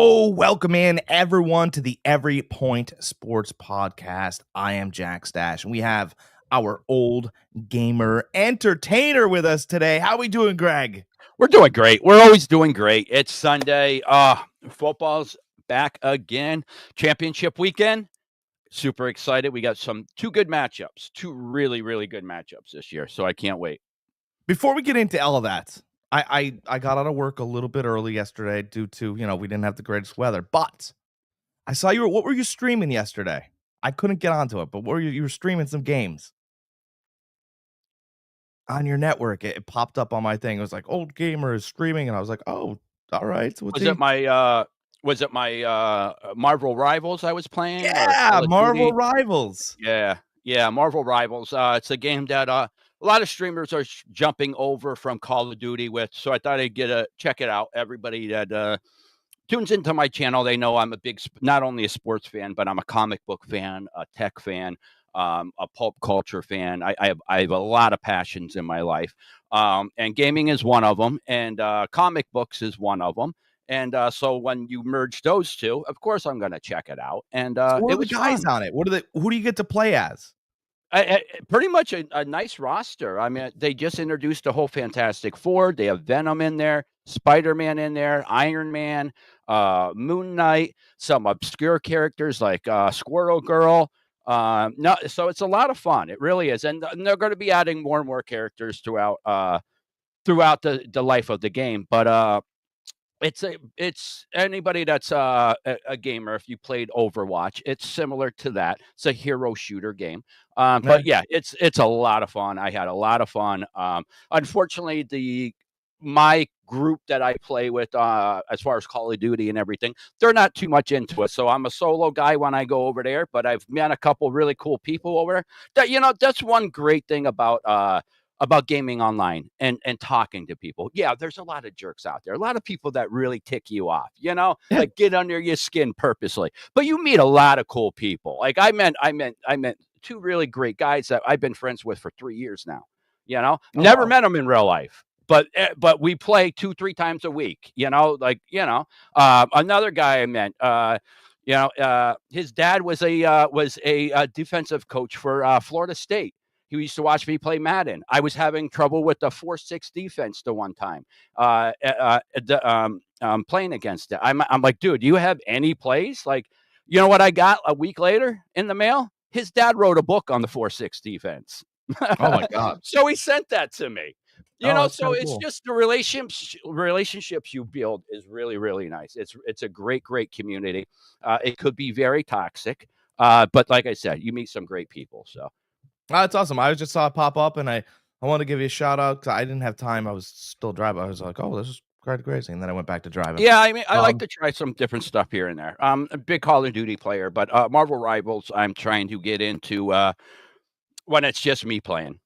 Welcome in everyone to the Every Point Sports Podcast. I am Jack Stache, and we have our old gamer entertainer with us today. How we doing, Greg? We're doing great. We're always doing great. It's Sunday. Football's back again. Championship weekend. Super excited. We got two good matchups, two really, really good matchups this year. So I can't wait. Before we get into all of that, I got out of work a little bit early yesterday due to, we didn't have the greatest weather, but I saw what were you streaming yesterday? I couldn't get onto it, but you were streaming some games on your network. It popped up on my thing. It was like Old Gamer is streaming, and I was like, oh, all right. So Was it my Marvel Rivals I was playing? Yeah, Marvel Rivals. Yeah, Marvel Rivals. It's a game that a lot of streamers are jumping over from Call of Duty with. So I thought I'd check it out. Everybody that tunes into my channel, they know I'm a big, not only a sports fan, but I'm a comic book fan, a tech fan, a pulp culture fan. I have a lot of passions in my life, and gaming is one of them, and comic books is one of them. And so when you merge those two, of course I'm going to check it out. And So what it are the was guys fun. on it? Who do you get to play as? Pretty much a nice roster. I mean, they just introduced a whole Fantastic Four. They have Venom in there, Spider-Man in there, Iron Man, Moon Knight, some obscure characters like Squirrel Girl. No, so it's a lot of fun. It really is, and they're going to be adding more and more characters throughout the life of the game. But it's anybody that's a gamer. If you played Overwatch, it's similar to that. It's a hero shooter game. But yeah, it's a lot of fun. I had a lot of fun. Unfortunately, my group that I play with, as far as Call of Duty and everything, they're not too much into it. So I'm a solo guy when I go over there, but I've met a couple really cool people over there. That's one great thing about gaming online and talking to people. Yeah, there's a lot of jerks out there. A lot of people that really tick you off, like get under your skin purposely. But you meet a lot of cool people. Like I met two really great guys that I've been friends with for 3 years now. Never met them in real life. But we play 2-3 times a week, another guy I met, his dad was a defensive coach for Florida State. He used to watch me play Madden. I was having trouble with the 4-6 defense the one time, playing against it. I'm like, dude, do you have any plays? Like, you know what I got a week later in the mail? His dad wrote a book on the 4-6 defense. Oh my God. So he sent that to me. So it's cool. just the relationships you build is really, really nice. It's a great community. It could be very toxic, but like I said, you meet some great people. So. That's awesome. I just saw it pop up, and I want to give you a shout out because I didn't have time. I was still driving. I was like, oh, this is quite crazy. And then I went back to driving. Yeah, I mean, I like to try some different stuff here and there. I'm a big Call of Duty player, but Marvel Rivals, I'm trying to get into when it's just me playing.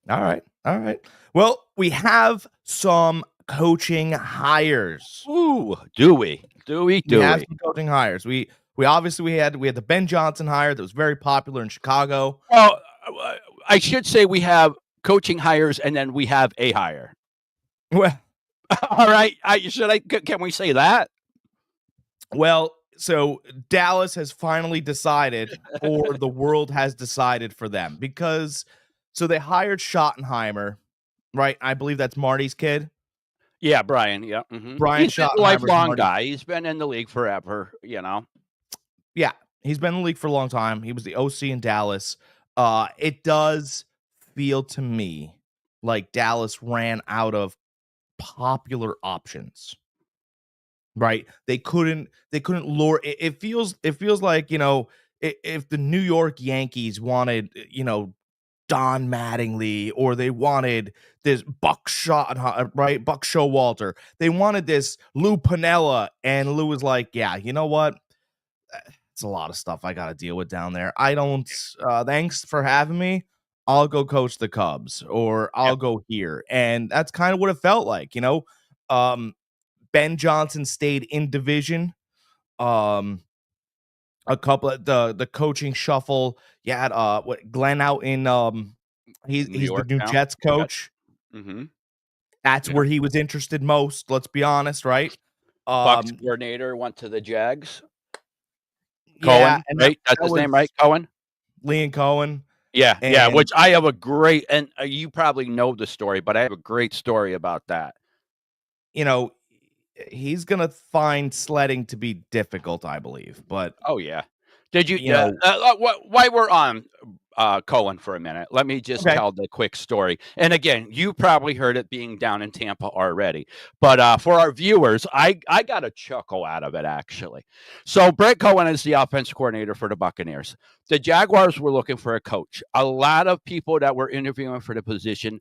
All right. Well, we have some coaching hires. Ooh, do we? We have some coaching hires. We obviously had the Ben Johnson hire that was very popular in Chicago. Well, I should say we have coaching hires, and then we have a hire. Well, all right. Can we say that? Well, so Dallas has finally decided, or the world has decided for them, because so they hired Schottenheimer, right? I believe that's Marty's kid. Yeah, Brian. Yeah, Brian Schottenheimer, a lifelong guy. He's been in the league forever. Yeah, he's been in the league for a long time. He was the OC in Dallas. It does feel to me like Dallas ran out of popular options. Right? They couldn't lure. It feels like, if the New York Yankees wanted, Don Mattingly, or they wanted this Buck Showalter. They wanted this Lou Piniella, and Lou was like, yeah, you know what? It's a lot of stuff I got to deal with down there. I don't, thanks for having me. I'll go coach the Cubs, or I'll go here. And that's kind of what it felt like, Ben Johnson stayed in division. A couple of the coaching shuffle. You had Glenn out in he's the new Jets coach. Mm-hmm. That's where he was interested most, let's be honest, right? Bucks coordinator went to the Jags. Yeah, Cohen, and that right? That's that his was name, right? Cohen? Liam Cohen, Yeah, yeah, and which I have a great and you probably know the story, but I have a great story about that. you know, he's gonna find sledding to be difficult, I believe. But Oh, yeah. Did you you know, while we're on, Cohen for a minute, let me just okay, tell the quick story, and again, you probably heard it being down in Tampa already, but, for our viewers, I got a chuckle out of it, actually. So, Brett Cohen is the offensive coordinator for the Buccaneers. The Jaguars were looking for a coach. A lot of people that were interviewing for the position,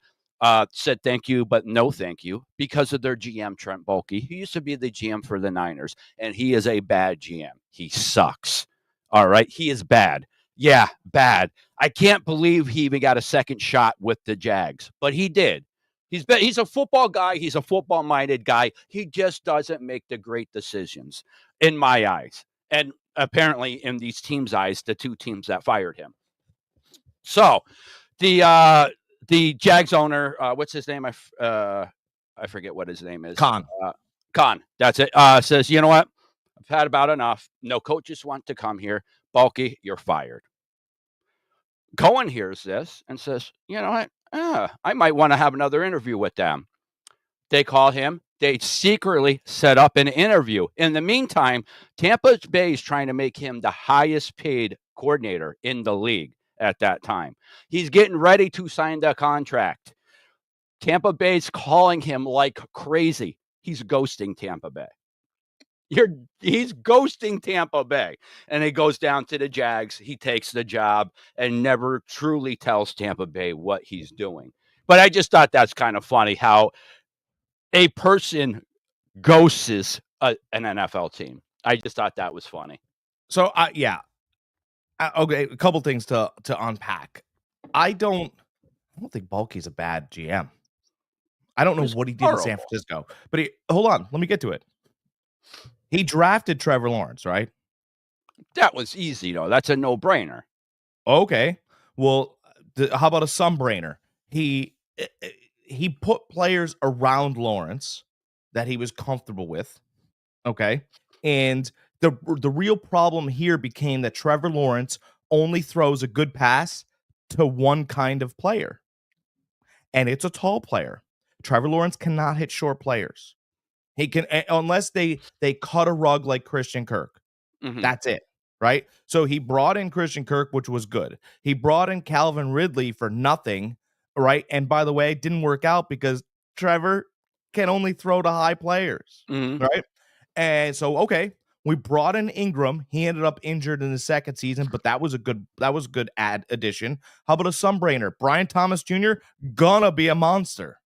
said thank you, but no thank you because of their GM, Trent Baalke. He used to be the GM for the Niners, and he is a bad GM. He sucks. All right. He is bad. Yeah, bad. I can't believe he even got a second shot with the Jags, but he did. He's a football guy. He's a football minded guy. He just doesn't make the great decisions in my eyes. And apparently in these teams' eyes, the two teams that fired him. So the Jags owner, what's his name? I forget what his name is. Con. Khan. That's it. Says, you know what? I've had about enough. No coaches want to come here. Baalke, you're fired. Cohen hears this and says, you know what? I might want to have another interview with them. They call him. They secretly set up an interview. In the meantime, Tampa Bay is trying to make him the highest paid coordinator in the league at that time. He's getting ready to sign the contract. Tampa Bay's calling him like crazy. He's ghosting Tampa Bay. He's ghosting Tampa Bay. And he goes down to the Jags. He takes the job and never truly tells Tampa Bay what he's doing. But I just thought that's kind of funny how a person ghosts an NFL team. I just thought that was funny. So yeah, okay. A couple things to unpack. I don't think Balky's a bad GM. I don't It know was what he did in San horrible. Francisco, but hold on, let me get to it. He drafted Trevor Lawrence, right? That was easy, though. That's a no-brainer. Okay. Well, how about a some-brainer? He put players around Lawrence that he was comfortable with. Okay. And the real problem here became that Trevor Lawrence only throws a good pass to one kind of player, and it's a tall player. Trevor Lawrence cannot hit short players. He can, unless they cut a rug like Christian Kirk. Mhm. That's it, right? So he brought in Christian Kirk, which was good. He brought in Calvin Ridley for nothing, right? And by the way, it didn't work out because Trevor can only throw to high players, Mhm. right? And so, okay, we brought in Ingram. He ended up injured in the second season, but that was a good addition. How about a some-brainer? Brian Thomas Jr. gonna be a monster.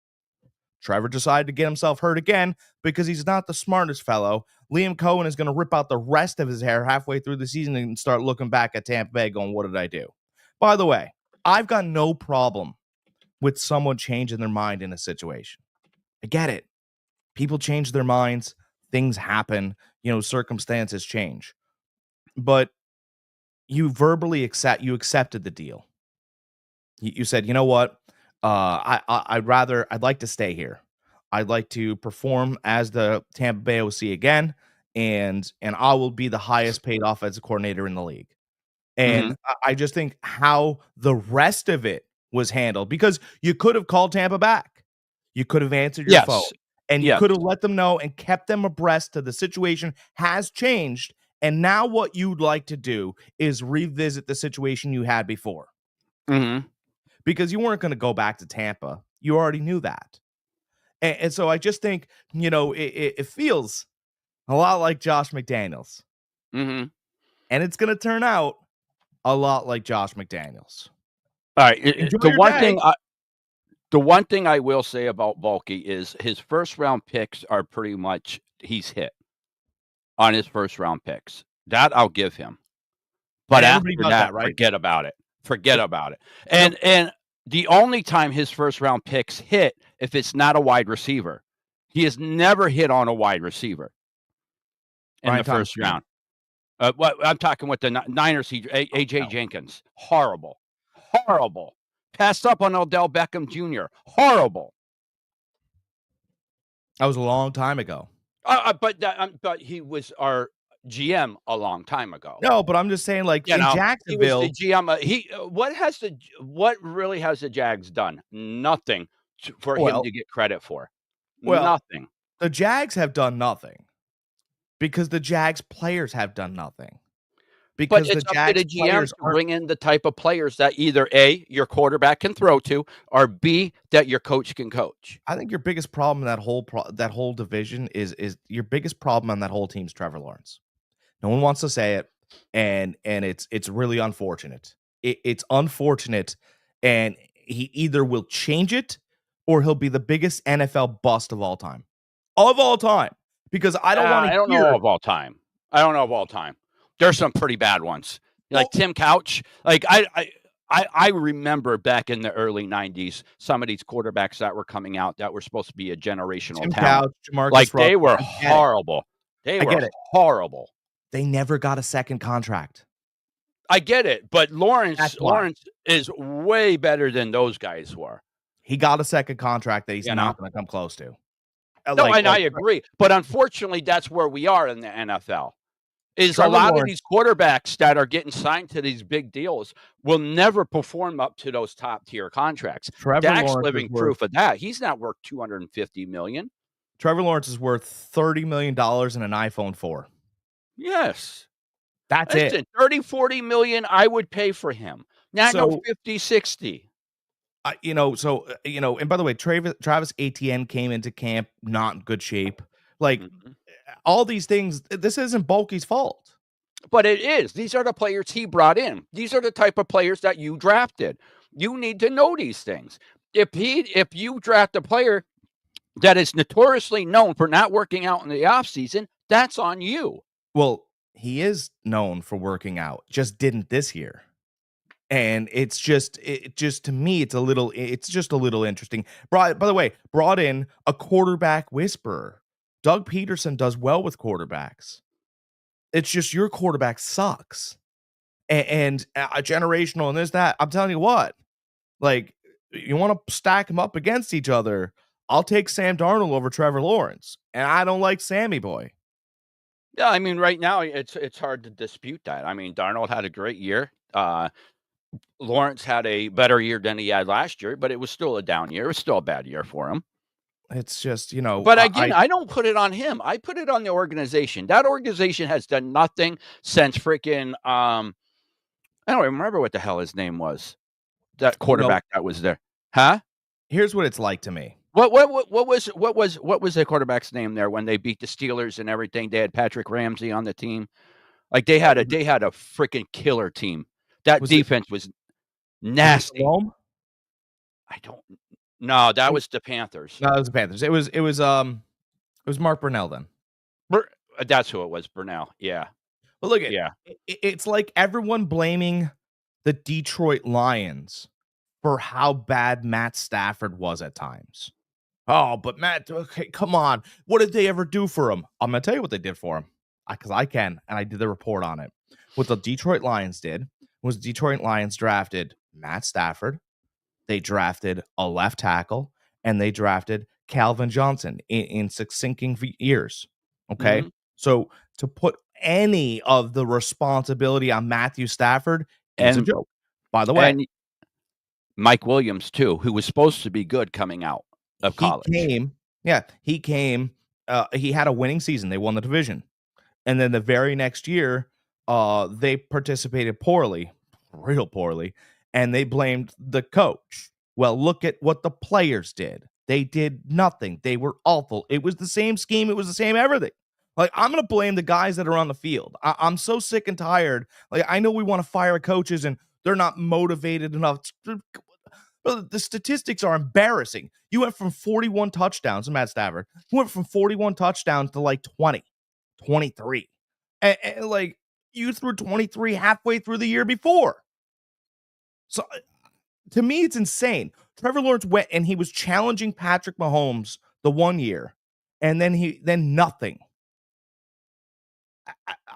Trevor decided to get himself hurt again because he's not the smartest fellow. Liam Cohen is going to rip out the rest of his hair halfway through the season and start looking back at Tampa Bay going, what did I do? By the way, I've got no problem with someone changing their mind in a situation. I get it. People change their minds. Things happen. Circumstances change. But you verbally accepted the deal. You said, you know what? I'd like to stay here. I'd like to perform as the Tampa Bay OC again, and I will be the highest paid offensive coordinator in the league. And Mhm. I just think how the rest of it was handled, because you could have called Tampa back. You could have answered your phone, Yes. and you Yes. could have let them know and kept them abreast to the situation has changed. And now what you'd like to do is revisit the situation you had before, Mhm. because you weren't going to go back to Tampa. You already knew that. And so I just think, it feels a lot like Josh McDaniels. Mhm. And it's going to turn out a lot like Josh McDaniels. All right. Enjoy your day. The one thing I will say about Baalke is his first round picks are pretty much he's hit on his first round picks. That I'll give him. But And everybody after does that, that, right? forget about it. Forget Yep. about it. Yep. And the only time his first round picks hit if it's not a wide receiver. He has never hit on a wide receiver in Brian the Thomas first Jr. round. What I'm talking with the Niners, AJ No. Jenkins. Horrible. Horrible. Passed up on Odell Beckham Jr. Horrible. That was a long time ago. But he was our GM a long time ago. No, but I'm just saying, like, You in know, he was the Jacksonville. GM. What really has the Jags done? Nothing for him Well, to get credit for. well, Nothing. the Jags have done nothing because the Jags players have done nothing But because the it's up to Jags the GM players to aren't. bring in the type of players that either A, your quarterback can throw to, or B, that your coach can coach. I think your biggest problem in that whole division is your biggest problem on that whole team's Trevor Lawrence. No one wants to say it, and it's really unfortunate. It's unfortunate, and he either will change it or he'll be the biggest NFL bust of all time. Because I don't want to I don't know hear. of all time. I don't know of all time. There's some pretty bad ones, like Well, Tim Couch. Like I remember back in the early '90s, some of these quarterbacks that were coming out that were supposed to be a generational Tim talent. Couch, Jamarcus Like Russell, they were I get it. horrible. They I were get it. horrible. They never got a second contract. I get it, but That's why. Lawrence is way better than those guys were. He got a second contract that he's You know. not gonna come close to. No, Like and I like agree, but unfortunately, that's where we are in the NFL. Is a Trevor lot of these Lawrence quarterbacks that are getting signed to these big deals will never perform up to those top tier contracts. Trevor Dak's Lawrence is living worth proof of that. He's not worth 250 million. Trevor Lawrence is worth $30 million in an iPhone 4. Yes. That's it. Listen, 30, 40 million I would pay for him. Not no So, 50, 60. and by the way, Travis Etienne came into camp not in good shape. Like, Mhm. all these things, this isn't Bulky's fault. But it is. These are the players he brought in. These are the type of players that you drafted. You need to know these things. If you draft a player that is notoriously known for not working out in the offseason, that's on you. Well, he is known for working out, just didn't this year. And it just to me, it's just a little interesting. By the way, brought in a quarterback whisperer. Doug Peterson does well with quarterbacks. It's just your quarterback sucks. And a generational and this, that. I'm telling you what, like, you want to stack them up against each other. I'll take Sam Darnold over Trevor Lawrence. And I don't like Sammy Boy. Yeah, I mean, right now it's hard to dispute that. I mean, Darnold had a great year. Lawrence had a better year than he had last year, but it was still a down year. It was still a bad year for him. It's just, But again, I don't put it on him. I put it on the organization. That organization has done nothing since freaking I don't remember what the hell his name was. That you know, quarterback that was there. Huh? here's what it's like to me. What was the quarterback's name there when they beat the Steelers and everything? They had Patrick Ramsey on the team. Like they had a freaking killer team. That Was it defense was was it nasty. Rome? I don't No, that was the Panthers. No, it was the Panthers. It was Mark Brunell then. That's who it was, Burnell. Yeah. But look at Yeah. it's like everyone blaming the Detroit Lions for how bad Matt Stafford was at times. Oh, but Matt, okay, come on. What did they ever do for him? I'm gonna tell you what they did for him. Because I can, and I did the report on it. What the Detroit Lions did was the Detroit Lions drafted Matt Stafford, they drafted a left tackle, and they drafted Calvin Johnson in succinct years. Okay. Mhm. So to put any of the responsibility on Matthew Stafford is a And joke. By the way, and Mike Williams too, who was supposed to be good coming out of he college. came, yeah, he came, he had a winning season. They won the division. And then the very next year, they participated poorly, real poorly, and they blamed the coach. Well, look at what the players did. They did nothing. They were awful. It was the same scheme. It was the same everything. Like, I'm going to blame the guys that are on the field. I'm so sick and tired. Like, I know we want to fire coaches and they're not motivated enough. The statistics are embarrassing. You went from 41 touchdowns, Matt Stafford. You went from 41 touchdowns to like 20. 23. And like you threw 23 halfway through the year before. So to me, it's insane. Trevor Lawrence went and he was challenging Patrick Mahomes the one year, and then nothing.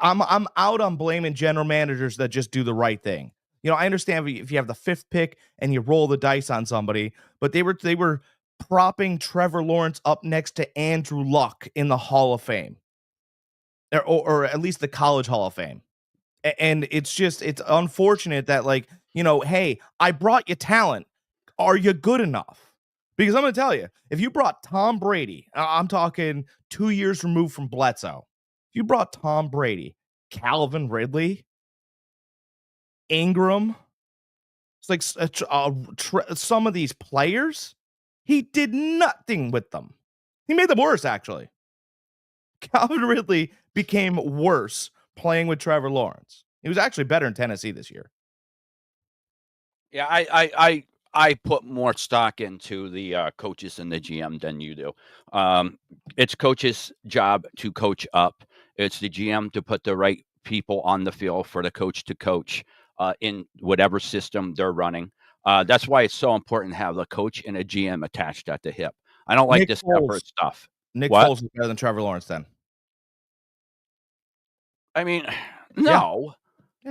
I'm out on blaming general managers that just do the right thing. I understand if you have the fifth pick and you roll the dice on somebody, but they were propping Trevor Lawrence up next to Andrew Luck in the Hall of Fame, or at least the College Hall of Fame. And it's unfortunate that, like, hey, I brought you talent. Are you good enough? Because I'm going to tell you, if you brought Tom Brady, I'm talking 2 years removed from Bledsoe. If you brought Tom Brady, Calvin Ridley, Ingram, it's like some of these players, he did nothing with them. He made them worse, actually. Calvin Ridley became worse playing with Trevor Lawrence. He was actually better in Tennessee this year. Yeah, I put more stock into the coaches and the GM than you do. It's coach's job to coach up. It's the GM to put the right people on the field for the coach to coach in whatever system they're running. That's why it's so important to have the coach and a GM attached at the hip. I don't like this separate stuff. Nick What? Foles is better than Trevor Lawrence then. I mean, no,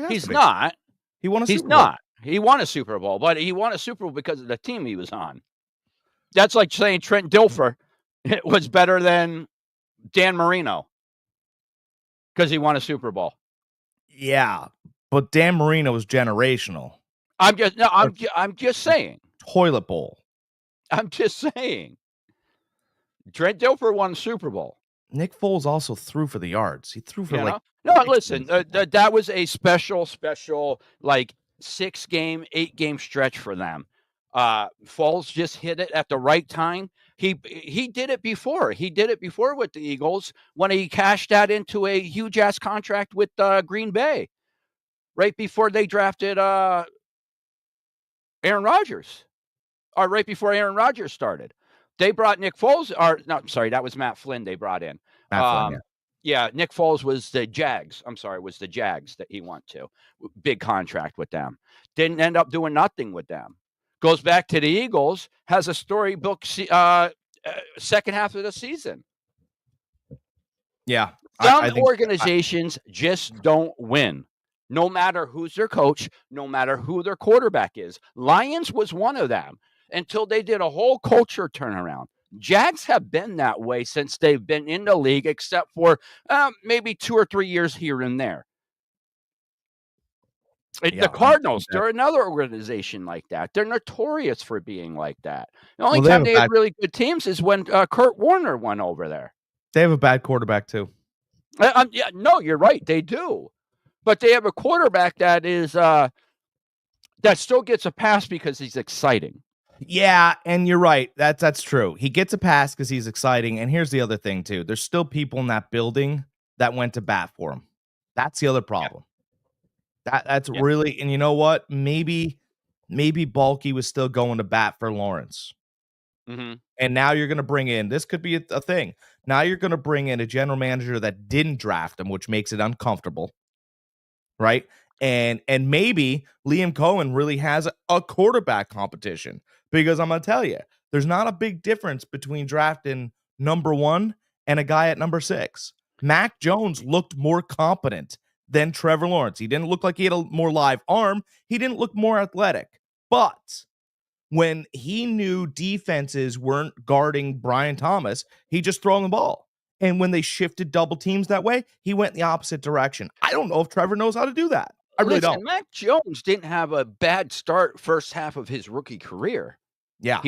he's not. He won a He's Super Bowl. not. He won a Super Bowl, but he won a Super Bowl because of the team he was on. That's like saying Trent Dilfer was better than Dan Marino because he won a Super Bowl. Yeah, but Dan Marino was generational. I'm just saying. Toilet bowl. I'm just saying. Trent Dilfer won a Super Bowl. Nick Foles also threw for the yards. He threw for No, listen, that was a special like 8-game stretch for them. Foles just hit it at the right time. He did it before. He did it before with the Eagles when he cashed that into a huge ass contract with Green Bay, right before they drafted Aaron Rodgers, or right before Aaron Rodgers started. They brought Nick Foles, that was Matt Flynn they brought in. Matt Flynn, yeah, Nick Foles was the Jags. Was the Jags that he went to. Big contract with them. Didn't end up doing nothing with them. Goes back to the Eagles, has a storybook second half of the season. Yeah. Some organizations just don't win, no matter who's their coach, no matter who their quarterback is. Lions was one of them until they did a whole culture turnaround. Jags have been that way since they've been in the league, except for maybe 2 or 3 years here and there. The Cardinals, they're another organization like that. They're notorious for being like that. The only time they had really good teams is when Kurt Warner went over there. They have a bad quarterback too. No, you're right. They do. But they have a quarterback that is that still gets a pass because he's exciting. Yeah, and you're right. That's true. He gets a pass because he's exciting. And here's the other thing too. There's still people in that building that went to bat for him. That's the other problem. Yeah. That's really, and you know what? Maybe Balky was still going to bat for Lawrence. Mm-hmm. And now you're going to bring in, this could be a thing. Now you're going to bring in a general manager that didn't draft him, which makes it uncomfortable. Right? And maybe Liam Cohen really has a quarterback competition, because I'm going to tell you, there's not a big difference between drafting number 1 and a guy at number 6. Mac Jones looked more competent than Trevor Lawrence. He didn't look like he had a more live arm. He didn't look more athletic. But when he knew defenses weren't guarding Brian Thomas, he just threw the ball. And when they shifted double teams that way, he went in the opposite direction. I don't know if Trevor knows how to do that. I really don't. Mac Jones didn't have a bad start first half of his rookie career. Yeah.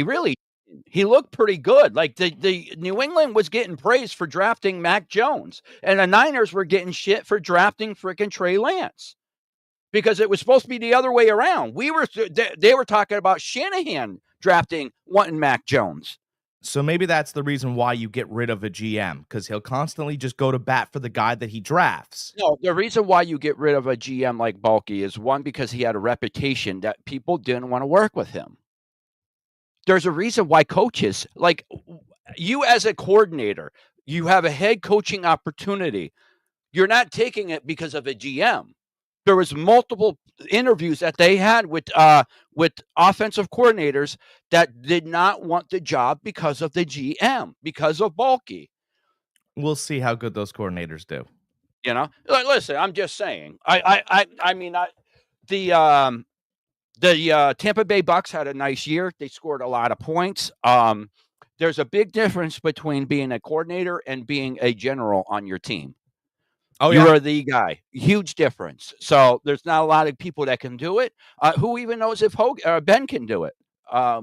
He looked pretty good. Like the New England was getting praise for drafting Mac Jones, and the Niners were getting shit for drafting freaking Trey Lance, because it was supposed to be the other way around. They were talking about Shanahan wanting Mac Jones. So maybe that's the reason why you get rid of a GM, because he'll constantly just go to bat for the guy that he drafts. No, the reason why you get rid of a GM like Balky is, one, because he had a reputation that people didn't want to work with him. There's a reason why coaches, like you as a coordinator, you have a head coaching opportunity. You're not taking it because of a GM. There was multiple interviews that they had with offensive coordinators that did not want the job because of the GM, because of Balky. We'll see how good those coordinators do. Listen, I'm just saying. The Tampa Bay Bucks had a nice year. They scored a lot of points. there's a big difference between being a coordinator and being a general on your team. Oh You yeah, are the guy. Huge difference. So there's not a lot of people that can do it. Who even knows if Ben can do it?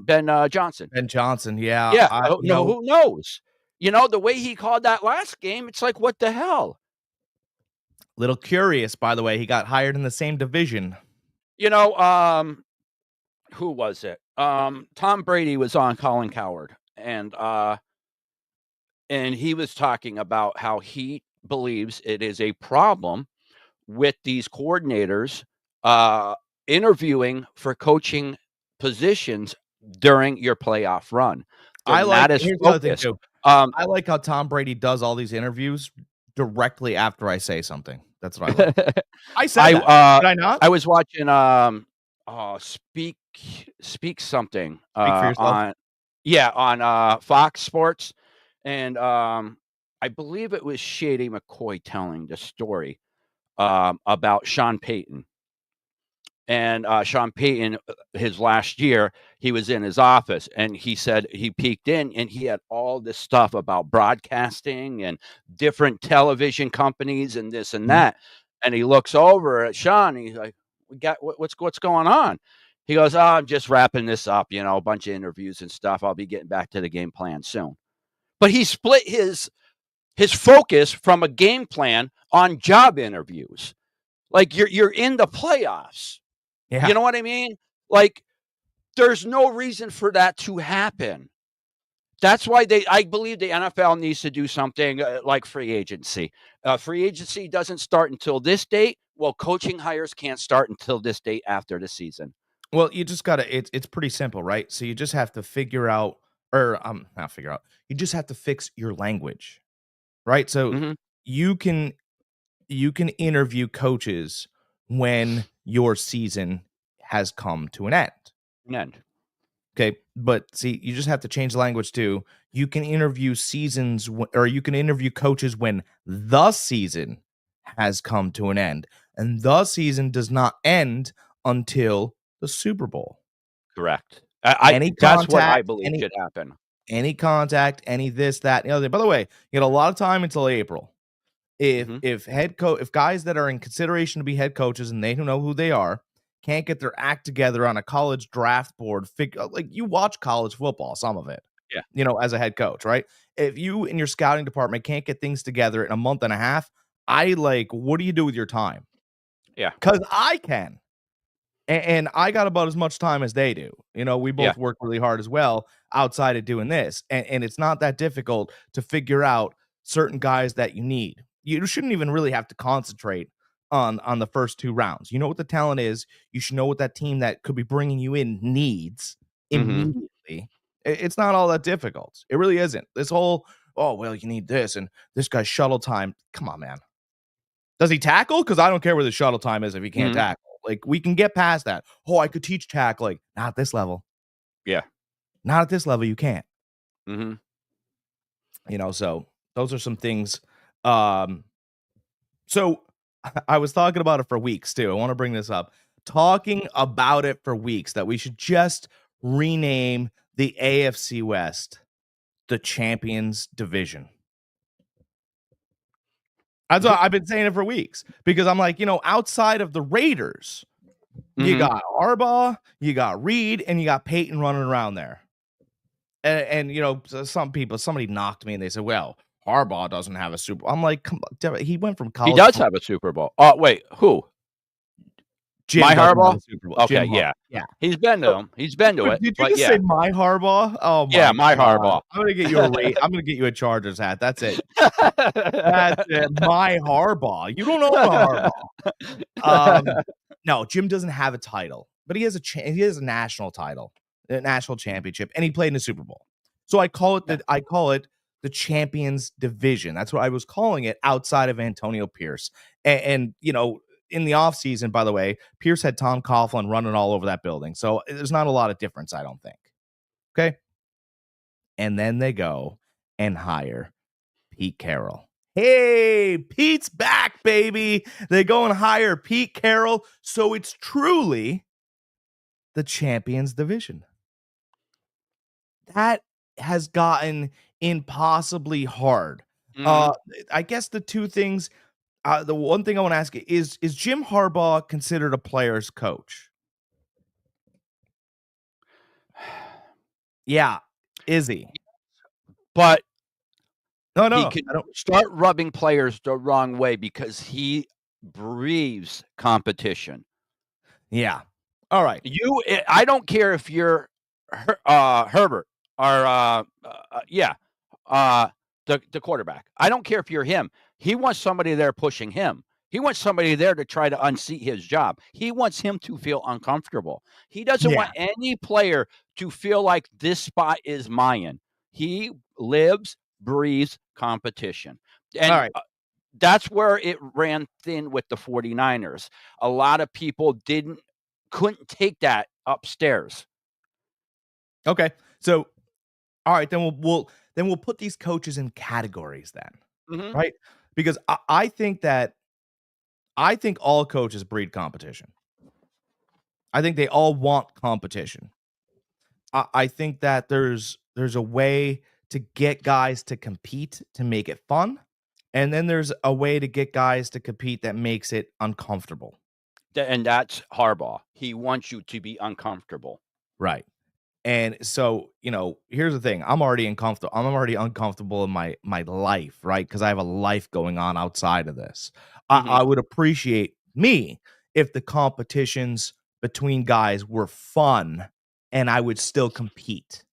Ben Johnson. Ben Johnson. Yeah, Yeah. I you No, know who knows? The way he called that last game, it's like, what the hell? little curious by the way. He got hired in the same division. You know, who was it? Tom Brady was on Colin Cowherd, and he was talking about how he believes it is a problem with these coordinators uh, interviewing for coaching positions during your playoff run. They're I not like as here's the other thing focused. too. Um, I like how Tom Brady does all these interviews directly after I say something. That's what I like. I said I that. uh, Did I not? I was watching speak something Speak for yourself. on Fox Sports, and I believe it was Shady McCoy telling the story about Sean Payton. And Sean Payton, his last year, he was in his office and he said he peeked in and he had all this stuff about broadcasting and different television companies and this and Mhm. that. And he looks over at Sean. And he's like, "We got what's going on?" He goes, "Oh, I'm just wrapping this up. A bunch of interviews and stuff. I'll be getting back to the game plan soon." But he split his focus from a game plan on job interviews. Like you're in the playoffs. You Yeah. know what I mean? Like, there's no reason for that to happen. That's why I believe the NFL needs to do something like free agency. Free agency doesn't start until this date. Well, coaching hires can't start until this date after the season. Well, you just gotta it's pretty simple, right? So you just have to figure out or not figure out. You just have to fix your language, right? So Mm-hmm. you can you can interview coaches when your season has come to an end. End. Okay, but see, you just have to change the language too. You can interview or you can interview coaches when the season has come to an end, and the season does not end until the Super Bowl. Correct. Any That's what I contact, believe should happen. any this, that, and the other thing. By the way, you got a lot of time until April. Mm-hmm. If guys that are in consideration to be head coaches and they who know who they are can't get their act together on a college draft board, like you watch college football, some of it, Yeah. as a head coach, right? If you in your scouting department can't get things together in a month and a half, what do you do with your time? Yeah. Because I can. And I got about as much time as they do. We Yeah. both work really hard as well outside of doing this. And it's not that difficult to figure out certain guys that you need. You shouldn't even really have to concentrate on the first two rounds. You know what the talent is. You should know what that team that could be bringing you in needs Mm-hmm. immediately. It's not all that difficult. It really isn't. This whole, oh, well, you need this and this guy's shuttle time. Come on, man. Does he tackle? Because I don't care where the shuttle time is if he can't Mm-hmm. tackle. Like, we can get past that. Oh, I could teach tackling. Not at this level. Yeah. Not at this level, you can't. Mm-hmm. So those are some things. So I was talking about it for weeks too. I want to bring this up. Talking about it for weeks that we should just rename the AFC West the Champions Division. That's what I've been saying it for weeks because I'm like, outside of the Raiders, you Mm-hmm. got Harbaugh, you got Reed, and you got Peyton running around there. And somebody knocked me and they said, "Well, Harbaugh doesn't have a Super Bowl." I'm like, "Come on, he went from He college does football. have a Super Bowl. Oh, wait, who? Jim My doesn't have Harbaugh? a Super Bowl. Okay, Jim Harbaugh, yeah. yeah. He's been to So, him. He's been to it, did you but just yeah. say my Harbaugh? Oh Yeah, my my god! Harbaugh. I'm gonna get you a rate. I'm gonna get you a Chargers hat. That's it. That's it. My Harbaugh. You don't own a Harbaugh. No, Jim doesn't have a title, but he has a national title, a national championship, and he played in the Super Bowl. So I call it the Champions Division. That's what I was calling it outside of Antonio Pierce. And in the offseason, by the way, Pierce had Tom Coughlin running all over that building. So there's not a lot of difference, I don't think. Okay. And then they go and hire Pete Carroll. Hey, Pete's back, baby. They go and hire Pete Carroll. So it's truly the Champions Division. That has gotten impossibly hard. Mhm. Uh, I guess the two things. The one thing I want to ask you is Jim Harbaugh considered a player's coach? Yeah, is he? But No, he no, can I don't. start rubbing players the wrong way because he breathes competition. Yeah. All right. I don't care if you're Herbert or yeah, uh, the quarterback. I don't care if you're him. He wants somebody there pushing him. He wants somebody there to try to unseat his job. He wants him to feel uncomfortable. He doesn't Yeah. want any player to feel like this spot is mine. He lives, breathes competition. All And right. that's where it ran thin with the 49ers. A lot of people couldn't take that upstairs. Okay. So, all right, then we'll put these coaches in categories then, Mhm. right? Because I think all coaches breed competition. I think they all want competition. I think that there's a way to get guys to compete to make it fun, and then there's a way to get guys to compete that makes it uncomfortable. And that's Harbaugh. He wants you to be uncomfortable. Right. And so, here's the thing. I'm already uncomfortable in my life, right? Because I have a life going on outside of this. I, Mhm. I would appreciate me if the competitions between guys were fun and I would still compete.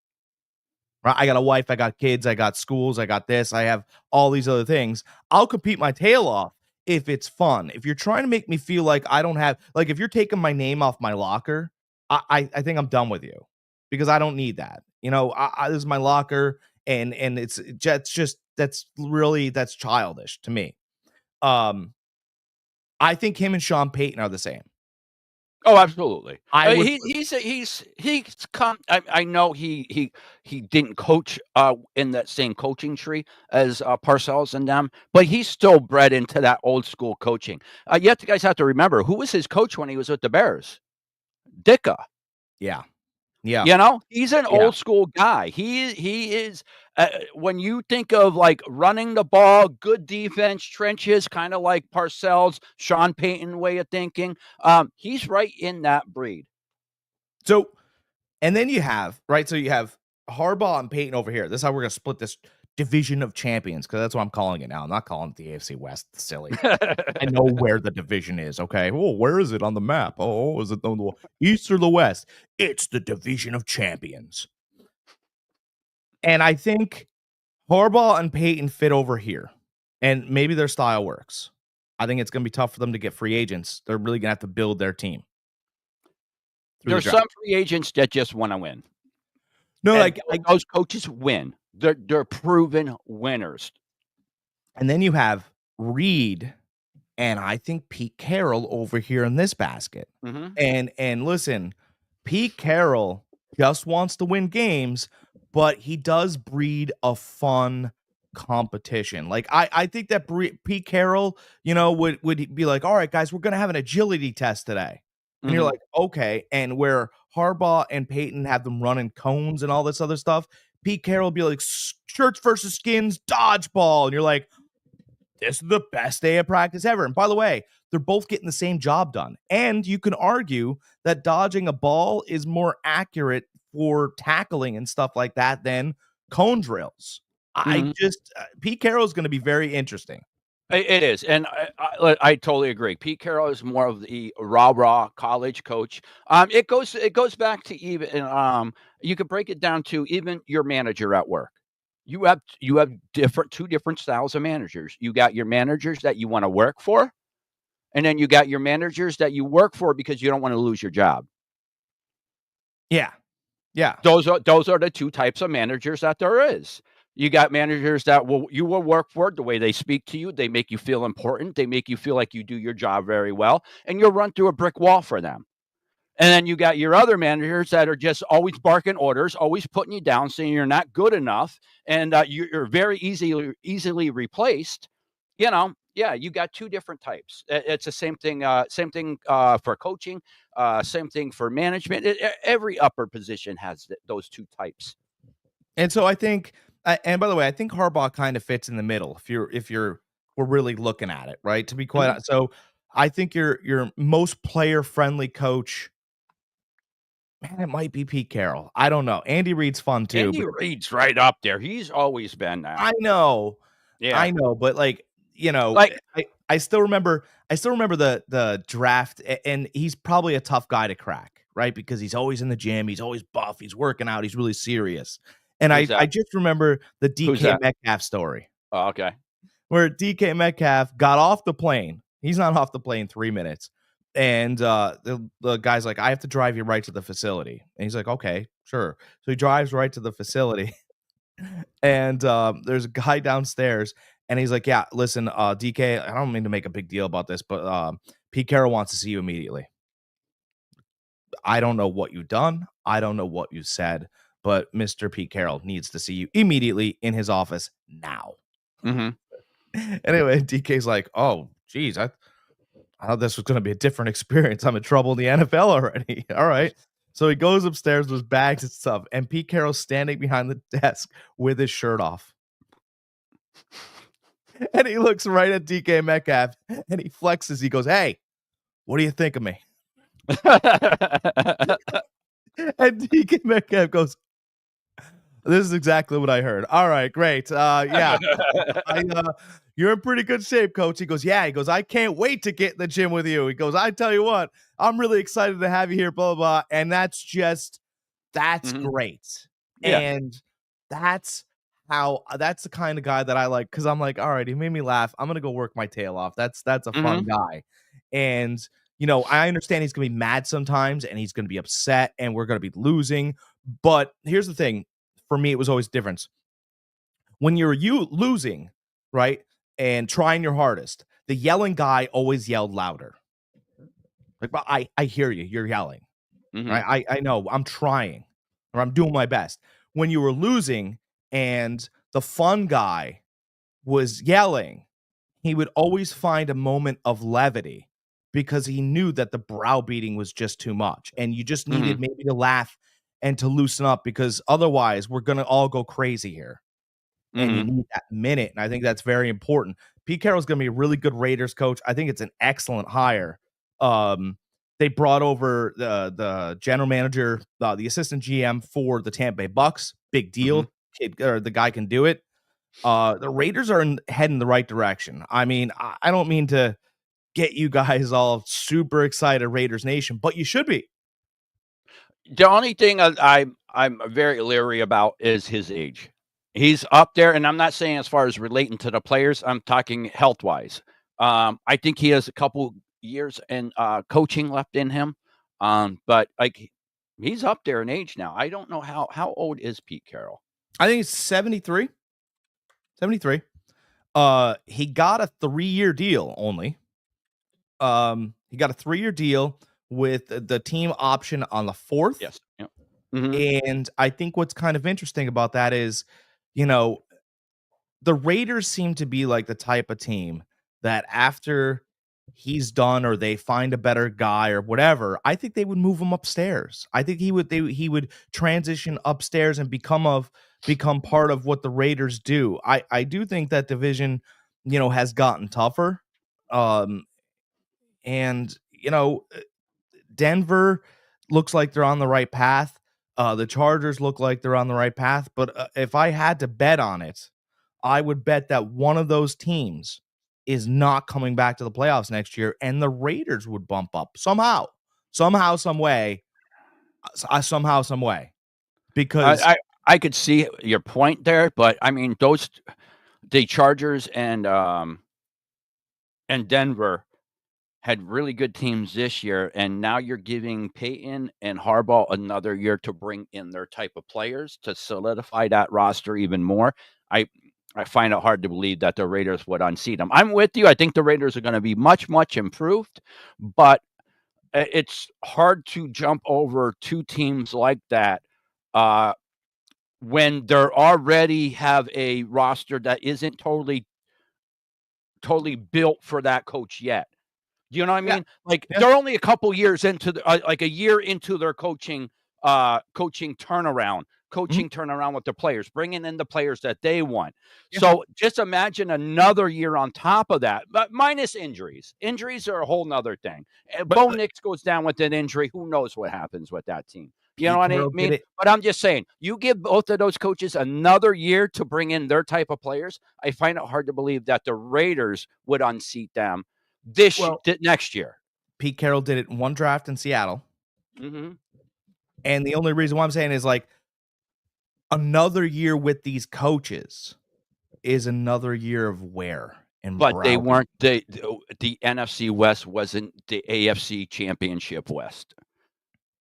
Right? I got a wife, I got kids, I got schools, I got this, I have all these other things. I'll compete my tail off if it's fun. If you're trying to make me feel like I don't have, like, if you're taking my name off my locker, I think I'm done with you because I don't need that. This is my locker, and it's just that's childish to me. Um, I think him and Sean Payton are the same. Oh, absolutely. I would, He's come. I know he didn't coach in that same coaching tree as Parcells and them, but he's still bred into that old school coaching. Yet you guys have to remember who was his coach when he was with the Bears. Dicka. yeah, yeah, He's an yeah. old school guy. He is when you think of like running the ball, good defense, trenches, kind of like Parcells, Sean Payton way of thinking. He's right in that breed. So, and then you have, right? So you have Harbaugh and Peyton over here. This is how we're gonna split this division of champions, because that's what I'm calling it now. I'm not calling it the AFC West. Silly. I know where the division is. Okay. Well, where is it on the map? Oh, is it on the east or the west? It's the division of champions. And I think Harbaugh and Peyton fit over here. And maybe their style works. I think it's gonna be tough for them to get free agents. They're really gonna have to build their team through the There's draft. some free agents that just want to win, No, and like I those coaches win. They're proven winners. and then you have Reed and I think Pete Carroll over here in this basket. Hmm. And listen, Pete Carroll just wants to win games, but he does breed a fun competition. Like I think that Pete Carroll, would be like, "All right, guys, we're gonna have an agility test today," and you're Hmm. like, "Okay." And where Harbaugh and Peyton have them running cones and all this other stuff, Pete Carroll will be like, "Shirts versus skins, dodgeball," and you're like, this is the best day of practice ever. And by the way, they're both getting the same job done. And you can argue that dodging a ball is more accurate for tackling and stuff like that than cone drills. I Hmm. just, Pete Carroll is going to be very interesting. It is, and I totally agree. Pete Carroll is more of the rah college coach. It goes back to even you could break it down to even your manager at work. You have two different styles of managers. You got your managers that you want to work for, and then you got your managers that you work for because you don't want to lose your job. Yeah. Yeah. Those are the two types of managers that there is. You got managers that you will work for the way they speak to you. They make you feel important. They make you feel like you do your job very well, and you'll run through a brick wall for them. And then you got your other managers that are just always barking orders, always putting you down, saying you're not good enough, and you're very easily replaced. Yeah, you got two different types. It's the same thing. Same thing for coaching. Same thing for management. Every upper position has those two types. And so I think, and by the way, I think Harbaugh kind of fits in the middle if we're really looking at it, right? To be quite Mhm. honest, so I think your most player friendly coach, man, it might be Pete Carroll. I don't know. Andy Reid's fun too, Andy but Reid's right up there. He's always been that. I know, Yeah. but like Like I still remember the draft, and he's probably a tough guy to crack, right? Because he's always in the gym, he's always buff, he's working out, he's really serious. And who's I that? just remember the Who's DK that? Metcalf story Oh, okay. where DK Metcalf got off the plane. He's not off the plane 3 minutes. And the guy's like, I have to drive you right to the facility. And he's like, okay, sure. So he drives right to the facility. And there's a guy downstairs, and he's like, yeah, listen, DK, I don't mean to make a big deal about this, but Pete Carroll wants to see you immediately. I don't know what you've done. I don't know what you said, but Mr. Pete Carroll needs to see you immediately in his office now. Mhm. Anyway, DK's like, oh, geez, I thought this was going to be a different experience. I'm in trouble in the NFL already. All right. So he goes upstairs with his bags and stuff, and Pete Carroll's standing behind the desk with his shirt off. And he looks right at DK Metcalf and he flexes. He goes, hey, what do you think of me? And DK Metcalf goes, this is exactly what I heard. All right, great. Yeah, you're in pretty good shape, coach. He goes, yeah. He goes, I can't wait to get in the gym with you. He goes, I tell you what, I'm really excited to have you here, blah, blah, blah. And that's Mhm. great. Yeah. And that's that's the kind of guy that I like, because I'm like, all right, he made me laugh. I'm gonna go work my tail off. That's a fun Mhm. guy. And I understand he's gonna be mad sometimes and he's gonna be upset and we're gonna be losing. But here's the thing. For me, it was always different. When you losing, right, and trying your hardest, the yelling guy always yelled louder. Like, but I hear you. You're yelling. Mhm. Right? I know I'm trying, or I'm doing my best. When you were losing and the fun guy was yelling, he would always find a moment of levity because he knew that the browbeating was just too much. And you just needed Mhm. maybe to laugh and to loosen up, because otherwise we're gonna all go crazy here. And you Mhm. need that minute. And I think that's very important. Pete Carroll's going to be a really good Raiders coach. I think it's an excellent hire. They brought over the general manager, the assistant GM for the Tampa Bay Bucks. Big Mhm. deal. Kid, or the guy can do it. The Raiders are heading the right direction. I mean, I don't mean to get you guys all super excited, Raiders Nation, but you should be. The only thing I'm very leery about is his age. He's up there, and I'm not saying as far as relating to the players, I'm talking health-wise. I think he has a couple years in, coaching left in him, but, like, he's up there in age now. I don't know how old is Pete Carroll? I think it's 73. 73. He got a 3-year deal only. He got a 3-year deal with the team option on the 4th. Yes. Yep. Mhm. And I think what's kind of interesting about that is, you know, the Raiders seem to be like the type of team that after he's done or they find a better guy or whatever, I think they would move him upstairs. I think he would transition upstairs and become part of what the Raiders do. I do think that division, has gotten tougher. Um and Denver looks like they're on the right path. The Chargers look like they're on the right path. But if I had to bet on it, I would bet that one of those teams is not coming back to the playoffs next year, and the Raiders would bump up somehow, some way, somehow, some way. I Because I I could see your point there, but, I mean, those the Chargers and Denver had really good teams this year, and now you're giving Peyton and Harbaugh another year to bring in their type of players to solidify that roster even more. I I find it hard to believe that the Raiders would unseat them. I'm with you. I think the Raiders are going to be much, much improved, but it's hard to jump over two teams like that uh, when they're already have a roster that isn't totally built for that coach yet. Do you know what I yeah, mean? Like, yeah, they're only a couple years into like a year into their coaching turnaround. coaching turnaround with the players, bringing in the players that they want. Yeah. So just imagine another year on top of that, but minus injuries. Injuries are a whole nother thing. Bo But Nix goes down with an injury. Who knows what happens with that team? You know Pete what I Carroll did mean? it. But I'm just saying, you give both of those coaches another year to bring in their type of players. I find it hard to believe that the Raiders would unseat them Well, next year. Pete Carroll did it in one draft in Seattle. Mm-hmm. And the only reason why I'm saying is like another year with these coaches is another year of wear and But they browbeat. weren't the NFC West wasn't the AFC Championship West.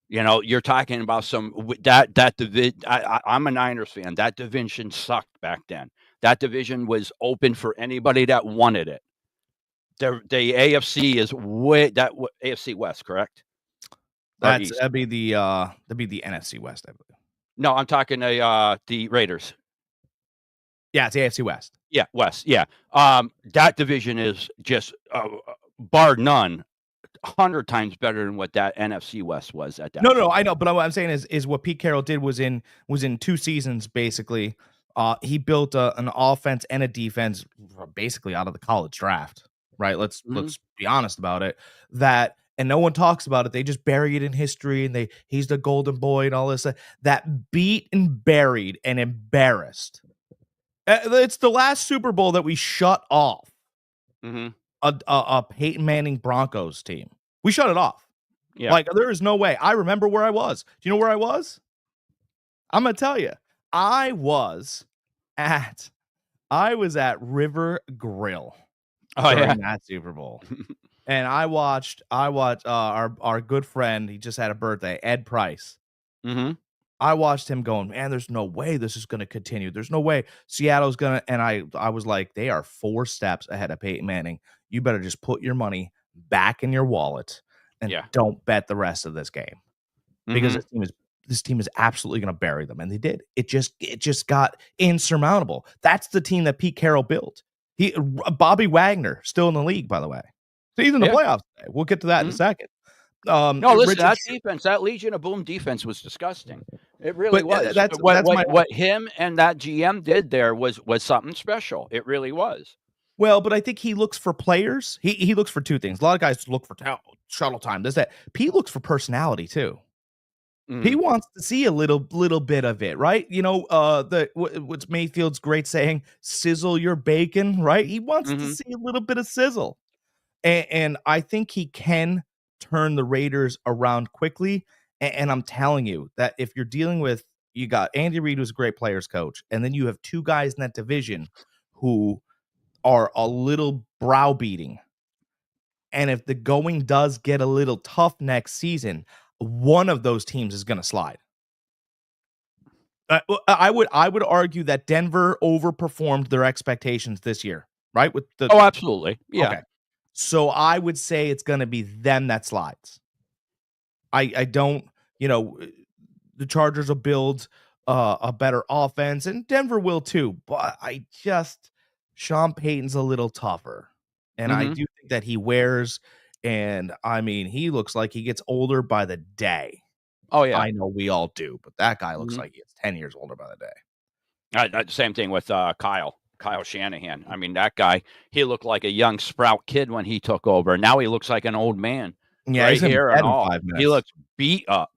You know, you're talking about that division. I'm a Niners fan. That division sucked back then. That division was open for anybody that wanted it. The AFC is AFC West, correct? Or East? That'd be the NFC West, I believe. No, I'm talking the Raiders. Yeah, it's AFC West. Yeah, West. Yeah, that division is just bar none 100 times better than what that NFC West was at that. No, I know, but what I'm saying is what Pete Carroll did was in 2 seasons basically. He built an offense and a defense basically out of the college draft, right? Let's be honest about it. And no one talks about it. They just bury it in history, and he's the golden boy and all this. That beat and buried and embarrassed. It's the last Super Bowl that we shut off. A Peyton Manning Broncos team. We shut it off. Yeah. Like, there is no way. I remember where I was. Do you know where I was? I'm going to tell you. I was at River Grill during that Super Bowl. And I watched our good friend, he just had a birthday, Ed Price. I watched him going, man, there's no way this is going to continue. There's no way Seattle's going to, and I was like, they are 4 steps ahead of Peyton Manning. You better just put your money back in your wallet and don't bet the rest of this game, because this team is absolutely going to bury them. And they did. It just got insurmountable. That's the team that Pete Carroll built. Bobby Wagner still in the league, by the way. So he's in the playoffs today. We'll get to that in a second. No, listen, that defense, that Legion of Boom defense was disgusting. It really was. What him and that GM did there was something special. It really was. Well, but I think he looks for players. He looks for 2 things. A lot of guys look for shuttle time. This, that. Pete looks for personality too. He wants to see a little bit of it, right? You know, what's Mayfield's great saying, sizzle your bacon, right? He wants to see a little bit of sizzle. And I think he can turn the Raiders around quickly. And I'm telling you that if you're dealing with, you got Andy Reid, who's a great players coach, and then you have 2 guys in that division who are a little browbeating. And if the going does get a little tough next season, one of those teams is going to slide. I would argue that Denver overperformed their expectations this year, right? Absolutely. Yeah. Okay. So I would say it's going to be them that slides. I don't, the Chargers will build a better offense, and Denver will too. But Sean Payton's a little tougher. And I do think that he wears, and I mean, he looks like he gets older by the day. Oh, yeah. I know we all do, but that guy looks like he gets 10 years older by the day. Same thing with Kyle Shanahan. I mean, that guy, he looked like a young sprout kid when he took over. Now he looks like an old man. Yeah, right here and all. 5 minutes. He looks beat up.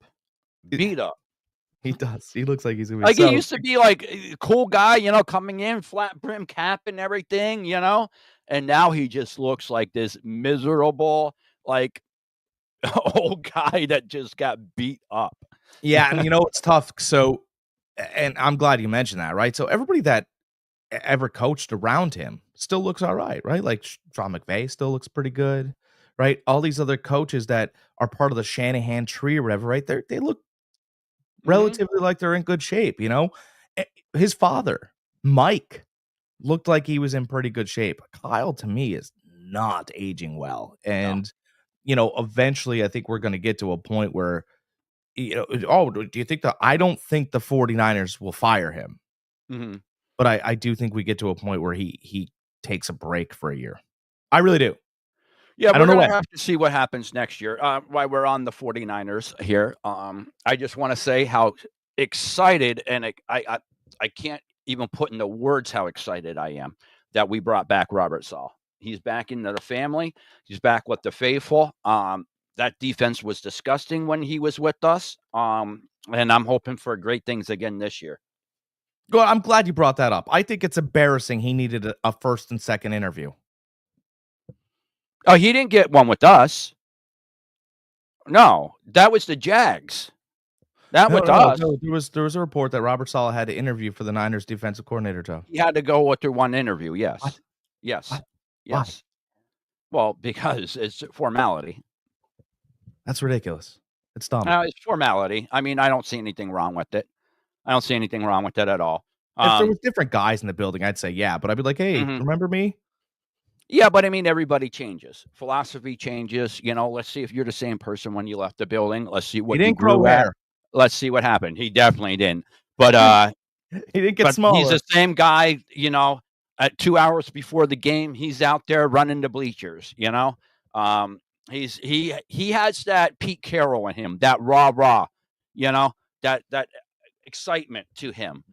He does. He looks like he's gonna be like he used to be like a cool guy, coming in, flat brim cap and everything, and now he just looks like this miserable, like old guy that just got beat up. Yeah, and it's tough. So, and I'm glad you mentioned that, right? So everybody that ever coached around him still looks all right? Like Sean McVay still looks pretty good, right? All these other coaches that are part of the Shanahan tree or whatever, right? They look relatively like they're in good shape, His father, Mike, looked like he was in pretty good shape. Kyle, to me, is not aging well. And, eventually I think we're going to get to a point where, do you think I don't think the 49ers will fire him. But I do think we get to a point where he takes a break for a year. I really do. Yeah, we're going to have to see what happens next year. While we're on the 49ers here, I just want to say how excited, and I can't even put into words how excited I am that we brought back Robert Saul. He's back into the family. He's back with the faithful. That defense was disgusting when he was with us. And I'm hoping for great things again this year. Well, I'm glad you brought that up. I think it's embarrassing he needed a first and second interview. Oh, he didn't get one with us. No, that was the Jags. Not with us. No, there was a report that Robert Saleh had to interview for the Niners defensive coordinator job. He had to go with their one interview. Yes. What? Yes. What? Yes. Why? Well, because it's formality. That's ridiculous. It's dumb. It's formality. I mean, I don't see anything wrong with it. I don't see anything wrong with it at all. If there was different guys in the building, I'd say yeah, but I'd be like, hey, remember me? Yeah, but I mean, everybody changes. Philosophy changes. You know, let's see if you're the same person when you left the building. Let's see what He didn't grow hair. Let's see what happened. He definitely didn't. But he didn't get smaller. He's the same guy, you know, at 2 hours before the game, he's out there running the bleachers, you know. He has that Pete Carroll in him, that rah, you know, that excitement to him.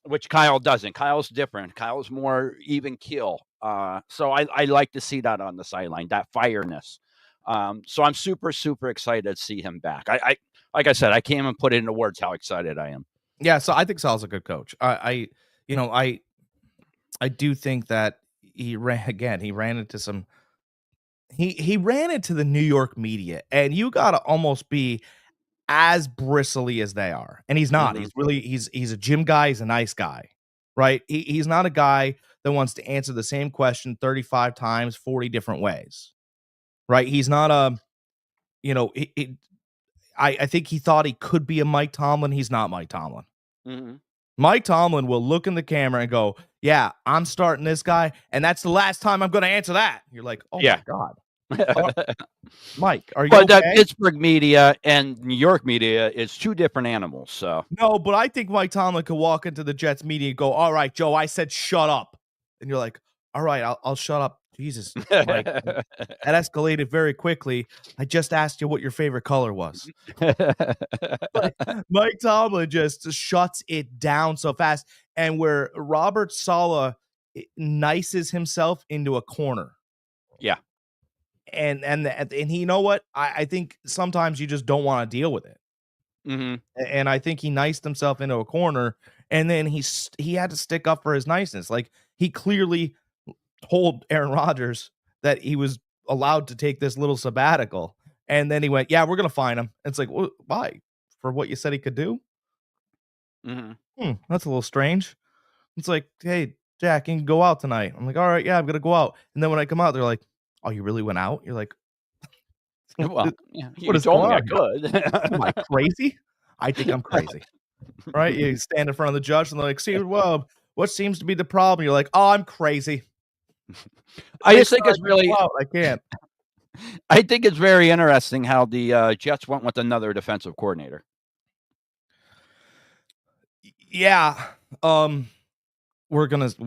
Which Kyle doesn't. Kyle's different. Kyle's more even keel. So I like to see that on the sideline, that fireness. So I'm super, super excited to see him back. I like I said, I can't even put it into words how excited I am. Yeah, so I think Sal's a good coach. I do think that he ran into some he ran into the New York media, and you gotta almost be as bristly as they are. And he's not. He's really he's a gym guy, he's a nice guy. Right? He's not a guy that wants to answer the same question 35 times, 40 different ways. Right? He's not a I think he thought he could be a Mike Tomlin. He's not Mike Tomlin. Mike Tomlin will look in the camera and go, yeah, I'm starting this guy, and that's the last time I'm going to answer that. You're like, oh my God. Mike, are you okay? That Pittsburgh media and New York media is two different animals. So no, but I think Mike Tomlin could walk into the Jets media and go, all right, Joe, I said shut up. And you're like, all right, I'll shut up. Jesus, Mike, that escalated very quickly. I just asked you what your favorite color was. Mike Tomlin just shuts it down so fast. And where Robert Saleh nices himself into a corner. Yeah. And you know what? I think sometimes you just don't want to deal with it. And I think he niced himself into a corner, and then he had to stick up for his niceness. Like, he clearly told Aaron Rodgers that he was allowed to take this little sabbatical, and then he went, yeah, we're gonna fine him. It's like, well, why? For what you said he could do? That's a little strange. It's like, hey, Jack, you can go out tonight. I'm like, all right, yeah, I'm gonna go out. And then when I come out, they're like, oh, you really went out? You're like, well, yeah, what is going on? I could. Am I crazy? I think I'm crazy. Right? You stand in front of the judge and they're like, see, well, what seems to be the problem? You're like, oh, I'm crazy. I just think it's really I can't. I think it's very interesting how the Jets went with another defensive coordinator. Yeah. We'll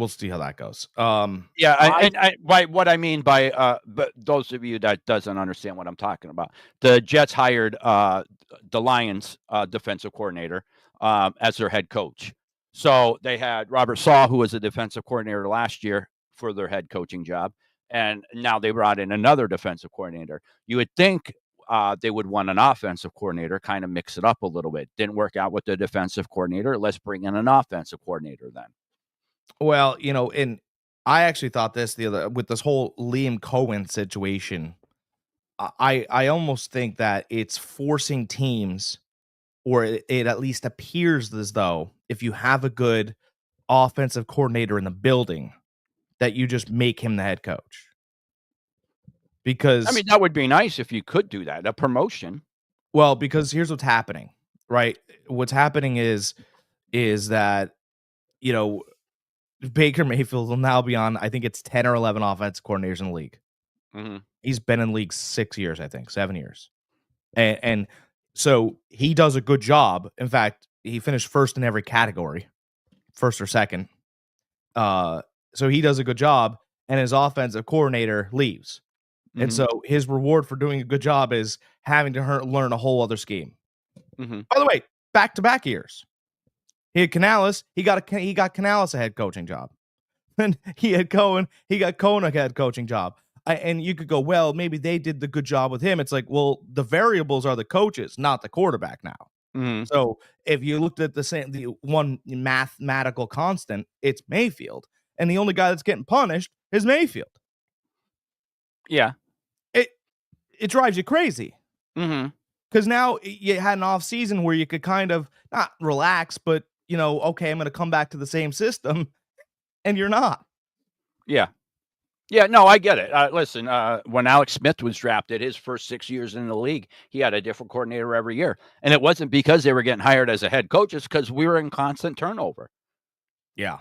see how that goes. What I mean by but those of you that doesn't understand what I'm talking about, the Jets hired the Lions defensive coordinator as their head coach. So they had Robert Saul, who was a defensive coordinator last year, for their head coaching job, and now they brought in another defensive coordinator. You would think they would want an offensive coordinator, kind of mix it up a little bit. Didn't work out with the defensive coordinator. Let's bring in an offensive coordinator then. Well, and I actually thought this with this whole Liam Cohen situation. I almost think that it's forcing teams, or it at least appears as though if you have a good offensive coordinator in the building, that you just make him the head coach. Because I mean, that would be nice if you could do that, a promotion. Well, because here's what's happening, right? What's happening is that, Baker Mayfield will now be on, I think it's 10 or 11 offensive coordinators in the league. He's been in the league 6 years, I think, 7 years. And so he does a good job. In fact, he finished first in every category, first or second. So he does a good job, and his offensive coordinator leaves. And so his reward for doing a good job is having to learn a whole other scheme. By the way, back-to-back years. He had Canales. He got Canales a head coaching job. And he got Cohen a head coaching job. And you could go, well, maybe they did the good job with him. It's like, well, the variables are the coaches, not the quarterback now. Mm-hmm. So if you looked at the one mathematical constant, it's Mayfield. And the only guy that's getting punished is Mayfield. Yeah. It drives you crazy. Mm-hmm. Because now you had an off season where you could kind of not relax, but, okay, I'm going to come back to the same system. And you're not. Yeah. Yeah, no, I get it. Listen, when Alex Smith was drafted, his first 6 years in the league, he had a different coordinator every year. And it wasn't because they were getting hired as a head coach. It's because we were in constant turnover. Yeah.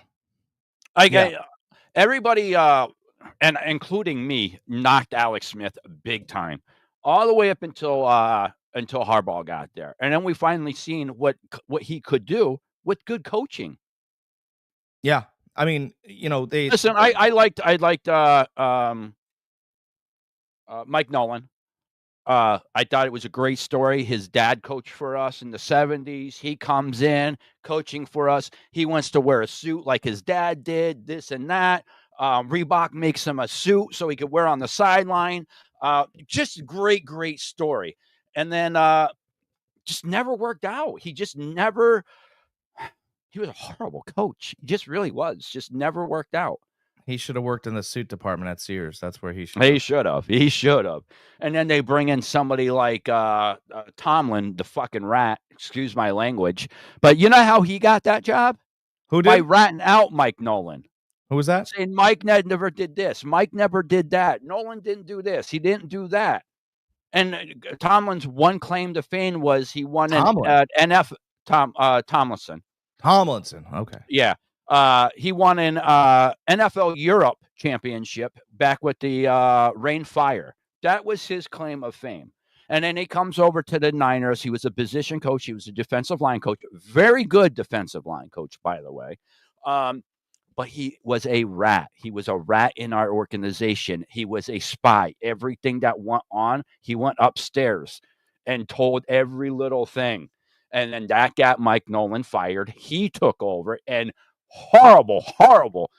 Everybody, and including me, knocked Alex Smith big time, all the way up until Harbaugh got there. And then we finally seen what he could do with good coaching. Yeah. I mean, they listen. I liked Mike Nolan. I thought it was a great story. His dad coached for us in the 70s. He comes in coaching for us. He wants to wear a suit like his dad did, this and that. Reebok makes him a suit so he could wear on the sideline. Just great story. And then just never worked out. He was a horrible coach. He just really was. Just never worked out. He should have worked in the suit department at Sears. That's where he should. He should have. And then they bring in somebody like Tomlin, the fucking rat. Excuse my language. But you know how he got that job? Who did? By ratting out Mike Nolan. Who was that? Saying Mike never did this. Mike never did that. Nolan didn't do this. He didn't do that. And Tomlin's one claim to fame was he won Tomlinson. Okay. Yeah. He won an NFL Europe championship back with the Rain Fire. That was his claim of fame. And then he comes over to the Niners. He was a position coach. He was a defensive line coach. Very good defensive line coach, by the way. But he was a rat. He was a rat in our organization. He was a spy. Everything that went on, he went upstairs and told every little thing. And then that got Mike Nolan fired. He took over and horrible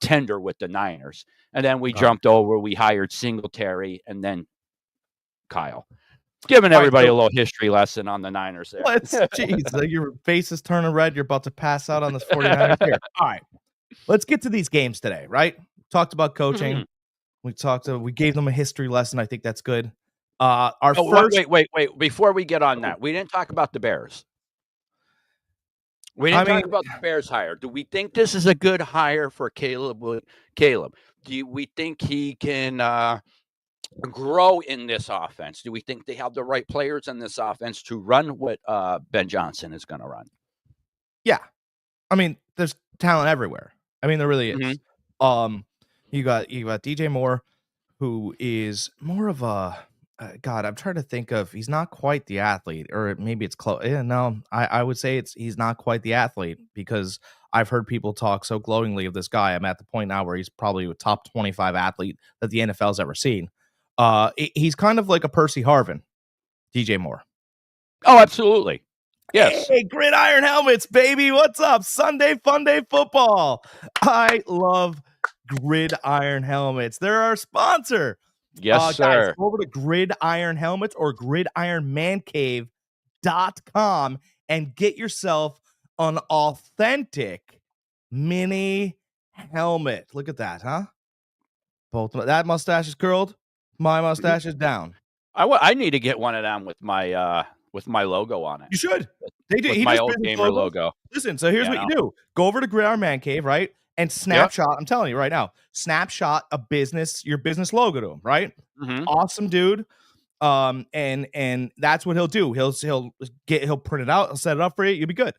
tender with the Niners. And then we jumped over. We hired Singletary and then Kyle. Giving everybody a little history lesson on the Niners there. Jeez, your face is turning red. You're about to pass out on this 49ers here. All right. Let's get to these games today, right? Talked about coaching. Mm-hmm. We gave them a history lesson. I think that's good. Wait. Before we get on that, we didn't talk about the Bears. We didn't talk about the Bears hire. Do we think this is a good hire for Caleb? Do we think he can grow in this offense? Do we think they have the right players in this offense to run what Ben Johnson is going to run? Yeah. I mean, there's talent everywhere. I mean, there really is. Mm-hmm. You got DJ Moore, who is more of a God. I'm trying to think of. He's not quite the athlete, or maybe it's close. Yeah, no, I would say he's not quite the athlete because I've heard people talk so glowingly of this guy. I'm at the point now where he's probably a top 25 athlete that the NFL's ever seen. He's kind of like a Percy Harvin, DJ Moore. Oh, absolutely. Yes. Hey, Gridiron Helmets, baby. What's up? Sunday Fun Day Football. I love Gridiron Helmets. They're our sponsor. Yes, sir. Guys, go over to Gridiron Helmets or gridironmancave.com and get yourself an authentic mini helmet. Look at that, huh? Both that mustache is curled. My mustache is down. I need to get one of them with my logo on it. You should. They do. With my old gamer logo. Listen, so here's what you do. Go over to Gridiron Man Cave, right? And snapshot, I'm telling you right now, snapshot your business logo to him, right? Mm-hmm. Awesome dude. And that's what he'll do. He'll print it out, he'll set it up for you, you'll be good.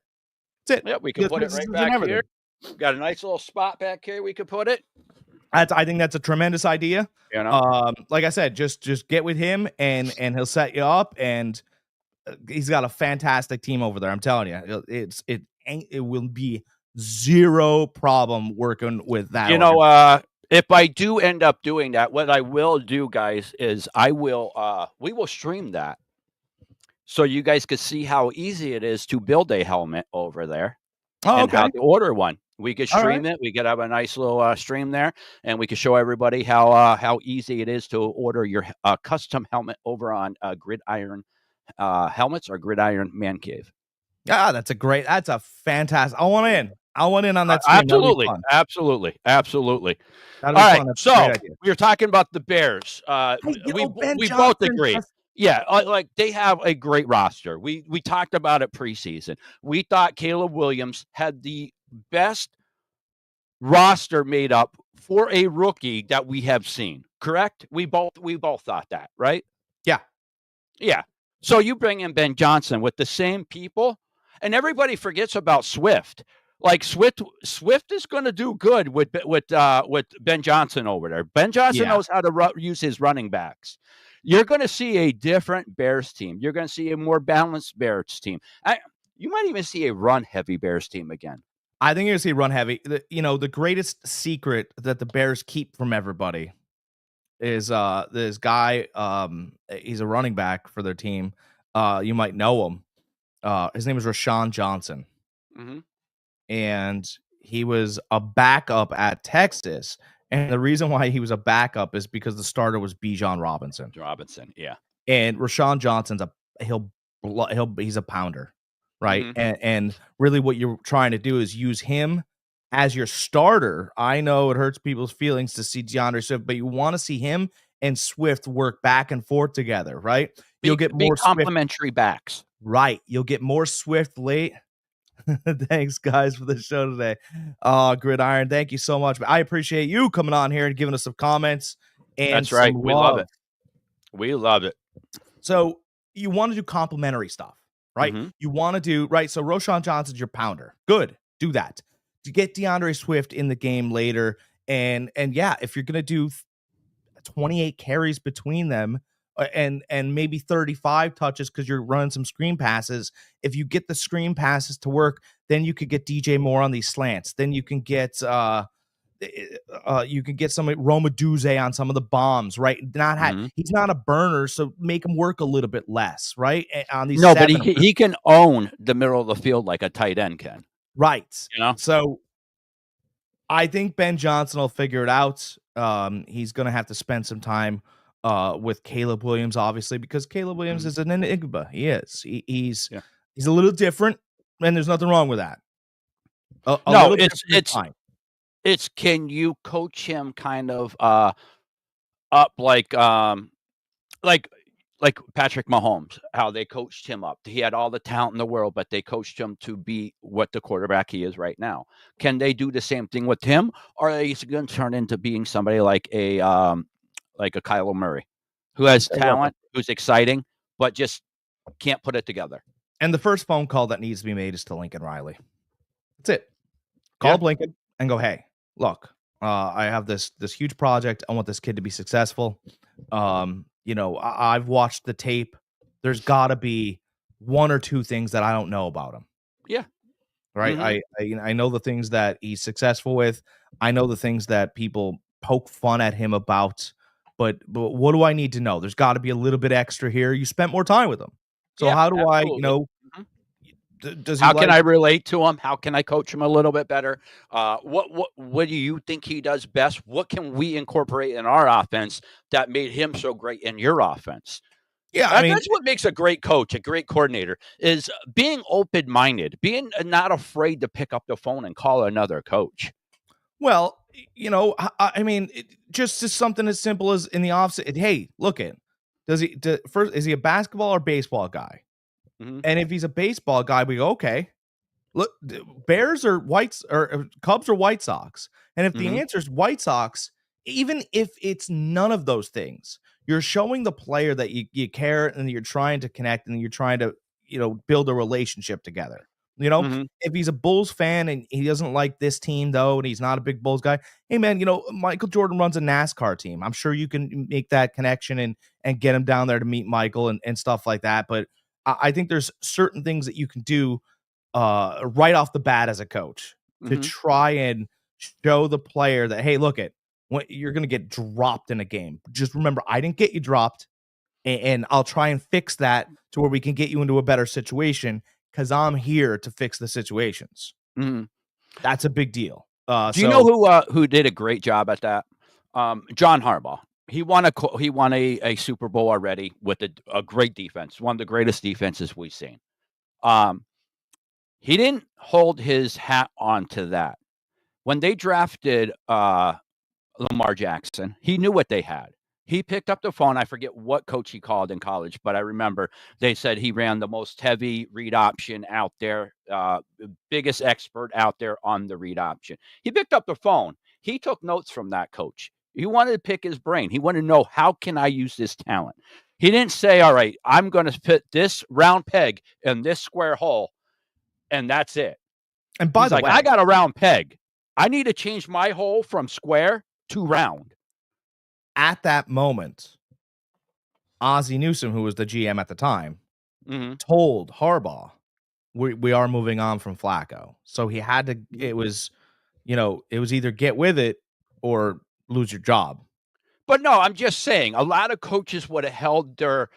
That's it. Yep, we can put it right back here. Got a nice little spot back here we could put it. I think that's a tremendous idea. You know? Like I said, just get with him and he'll set you up, and he's got a fantastic team over there. I'm telling you, it will be zero problem working with that. You know, if I do end up doing that, what I will do, guys, is we will stream that. so you guys could see how easy it is to build a helmet over there Oh, and how okay. to order one. We could All right. stream it. We could have a nice little stream there, and we could show everybody how easy it is to order your custom helmet over on Gridiron Helmets or Gridiron Man Cave. Ah, that's a fantastic. I want in. I want in on that stream. That'll be Absolutely, fun. absolutely, absolutely. That'll All be right, fun. That's a great so idea. we were talking about the Bears. Hey, Ben We both Johnson agree. just Yeah, like they have a great roster. We talked about it preseason. We thought Caleb Williams had the best roster made up for a rookie that we have seen. Correct? We both thought that, right? yeah. Yeah. So you bring in Ben Johnson with the same people, and everybody forgets about Swift. Like Swift is going to do good with Ben Johnson over there. Ben Johnson Yeah. knows how to use his running backs. You're going to see a different Bears team. You're going to see a more balanced Bears team. You might even see a run-heavy Bears team again. I think you're gonna see run heavy. The greatest secret that the Bears keep from everybody is this guy. He's a running back for their team. You might know him. His name is Rashawn Johnson. Mm-hmm. And he was a backup at Texas. And the reason why he was a backup is because the starter was Bijan Robinson. Yeah. And Rashawn Johnson's he's a pounder, right? Mm-hmm. And really what you're trying to do is use him as your starter. I know it hurts people's feelings to see DeAndre Swift, but you want to see him and Swift work back and forth together, right? You'll get more complementary backs. Right. You'll get more Swift late. Thanks, guys, for the show today. Gridiron, thank you so much. I appreciate you coming on here and giving us some comments and That's right. some We love it. We love it. So you want to do complimentary stuff, right? Mm-hmm. You want to do right. So Rashawn Johnson's your pounder. Good. Do that. To get DeAndre Swift in the game later. And yeah, if you're gonna do 28 carries between them, and maybe 35 touches because you're running some screen passes. If you get the screen passes to work, then you could get DJ Moore on these slants. Then you can get some Roma Duze on some of the bombs, right? He's not a burner, so make him work a little bit less, right? On these but he can own the middle of the field like a tight end can, right? So I think Ben Johnson will figure it out. He's going to have to spend some time with Caleb Williams, obviously, because Caleb Williams is an enigma. He is. He's a little different, and there's nothing wrong with that. It's can you coach him kind of up like Patrick Mahomes, how they coached him up. He had all the talent in the world, but they coached him to be what the quarterback he is right now. Can they do the same thing with him, or are they going to turn into being somebody like a Kyler Murray, who has talent, who's exciting, but just can't put it together? And the first phone call that needs to be made is to Lincoln Riley. That's it. Call Lincoln and go, hey, look, I have this huge project. I want this kid to be successful. I've watched the tape. There's got to be one or two things that I don't know about him. Yeah. Right. Mm-hmm. I know the things that he's successful with. I know the things that people poke fun at him about. But what do I need to know? There's got to be a little bit extra here. You spent more time with him. So how do absolutely. Does how can I relate to him? How can I coach him a little bit better? What do you think he does best? What can we incorporate in our offense that made him so great in your offense? Yeah, that's what makes a great coach, a great coordinator, is being open-minded, being not afraid to pick up the phone and call another coach. Well, just something as simple as in the offseason. Hey, look at, is he a basketball or baseball guy? Mm-hmm. And if he's a baseball guy, we go, okay, look, Bears or Cubs or White Sox. And if the answer is White Sox, even if it's none of those things, you're showing the player that you care and you're trying to connect and you're trying to, build a relationship together. If he's a Bulls fan and he doesn't like this team though, and he's not a big Bulls guy, hey man, Michael Jordan runs a NASCAR team. I'm sure you can make that connection and get him down there to meet Michael and stuff like that. But I think there's certain things that you can do right off the bat as a coach to try and show the player that, hey, look, when you're going to get dropped in a game. Just remember, I didn't get you dropped. and I'll try and fix that to where we can get you into a better situation because I'm here to fix the situations. Mhm. That's a big deal. Do you know who did a great job at that? John Harbaugh. He won a Super Bowl already with a great defense, one of the greatest defenses we've seen. He didn't hold his hat on to that. When they drafted Lamar Jackson, he knew what they had. He picked up the phone. I forget what coach he called in college, but I remember they said he ran the most heavy read option out there, biggest expert out there on the read option. He picked up the phone. He took notes from that coach. He wanted to pick his brain. He wanted to know, how can I use this talent? He didn't say, all right, I'm going to fit this round peg in this square hole, and that's it. And by He's the like, way, I got a round peg. I need to change my hole from square to round. at that moment, Ozzie Newsome, who was the GM at the time, told Harbaugh, we are moving on from Flacco. So he had to, it was either get with it or lose your job. But no, I'm just saying, a lot of coaches would have held their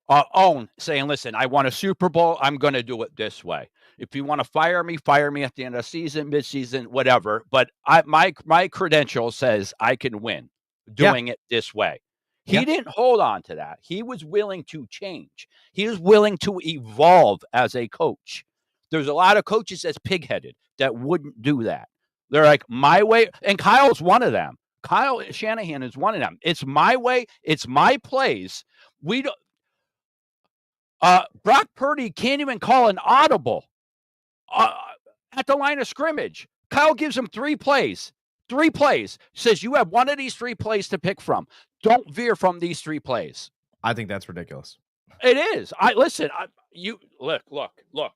own, saying, listen, I want a Super Bowl. I'm going to do it this way. If you want to fire me at the end of the season, midseason, whatever. But my credential says I can win doing it this way. He didn't hold on to that. He was willing to change. He was willing to evolve as a coach. There's a lot of coaches that's pigheaded that wouldn't do that. They're like, my way. And Kyle's one of them. Kyle Shanahan is one of them. It's my way. It's my plays. We don't. Brock Purdy can't even call an audible at the line of scrimmage. Kyle gives him 3 plays. 3 plays. Says you have one of these 3 plays to pick from. Don't veer from these 3 plays. I think that's ridiculous. It is. Look.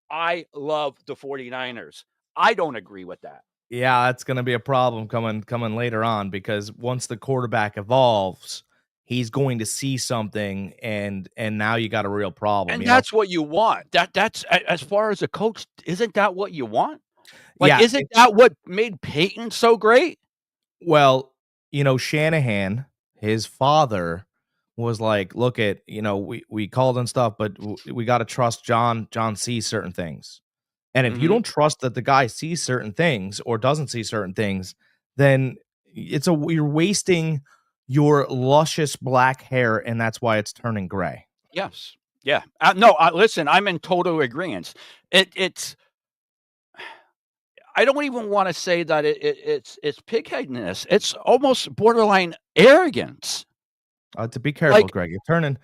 I love the 49ers. I don't agree with that. Yeah, that's going to be a problem coming later on, because once the quarterback evolves, he's going to see something, and now you got a real problem. And that's what you want. That's as far as a coach, isn't that what you want? Like, isn't that what made Peyton so great? Well, Shanahan, his father, was like, look at, we called and stuff, but we got to trust John. John sees certain things. And if you don't trust that the guy sees certain things or doesn't see certain things, then you're wasting your luscious black hair, and that's why it's turning gray. Yes. Yeah. No, listen, I'm in total agreement. It's I don't even want to say that it's pigheadedness. It's almost borderline arrogance. To be careful, Greg.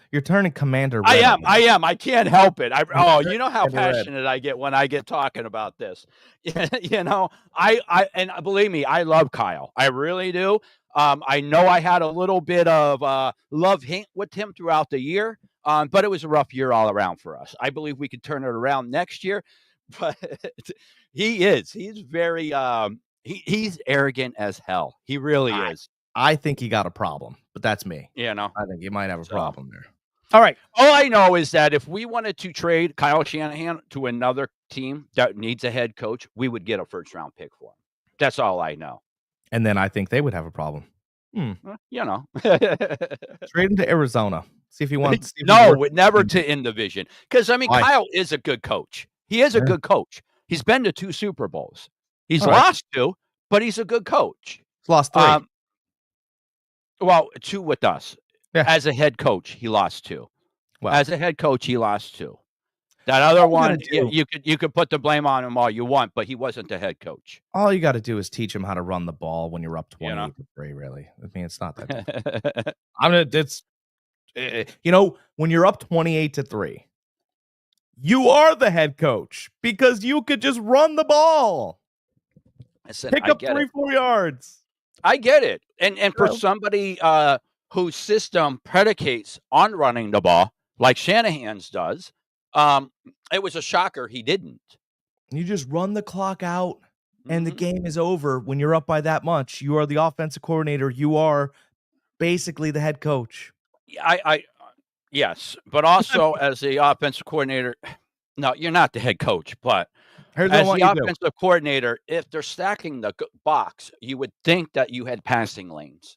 You're turning Commander Red. I am. I can't help it. You know how passionate I get when I get talking about this. And believe me, I love Kyle. I really do. I know I had a little bit of love hate with him throughout the year, but it was a rough year all around for us. I believe we could turn it around next year, but he's very he's arrogant as hell. He really is. I think he got a problem, but that's me. I think you might have a problem there. All right. All I know is that if we wanted to trade Kyle Shanahan to another team that needs a head coach, we would get a first-round pick for him. That's all I know. And then I think they would have a problem. Trade him to Arizona. See if he wants. Never to in division. Because, Kyle is a good coach. He is a good coach. He's been to 2 Super Bowls. He's lost 2, but he's a good coach. He's lost 3. Well, 2 with us. Yeah. As a head coach, he lost 2. Well, as a head coach, he lost 2. That other one, you could put the blame on him all you want, but he wasn't the head coach. All you got to do is teach him how to run the ball when you're up 28-3. Really, it's not that difficult. When you're up 28-3, you are the head coach because you could just run the ball. Pick up 3-4 yards. I get it. And for somebody whose system predicates on running the ball, like Shanahan's does, it was a shocker he didn't. You just run the clock out, and the game is over. When you're up by that much, you are the offensive coordinator. You are basically the head coach. Yes, but also as the offensive coordinator, no, you're not the head coach, but as the offensive coordinator, if they're stacking the box, you would think that you had passing lanes.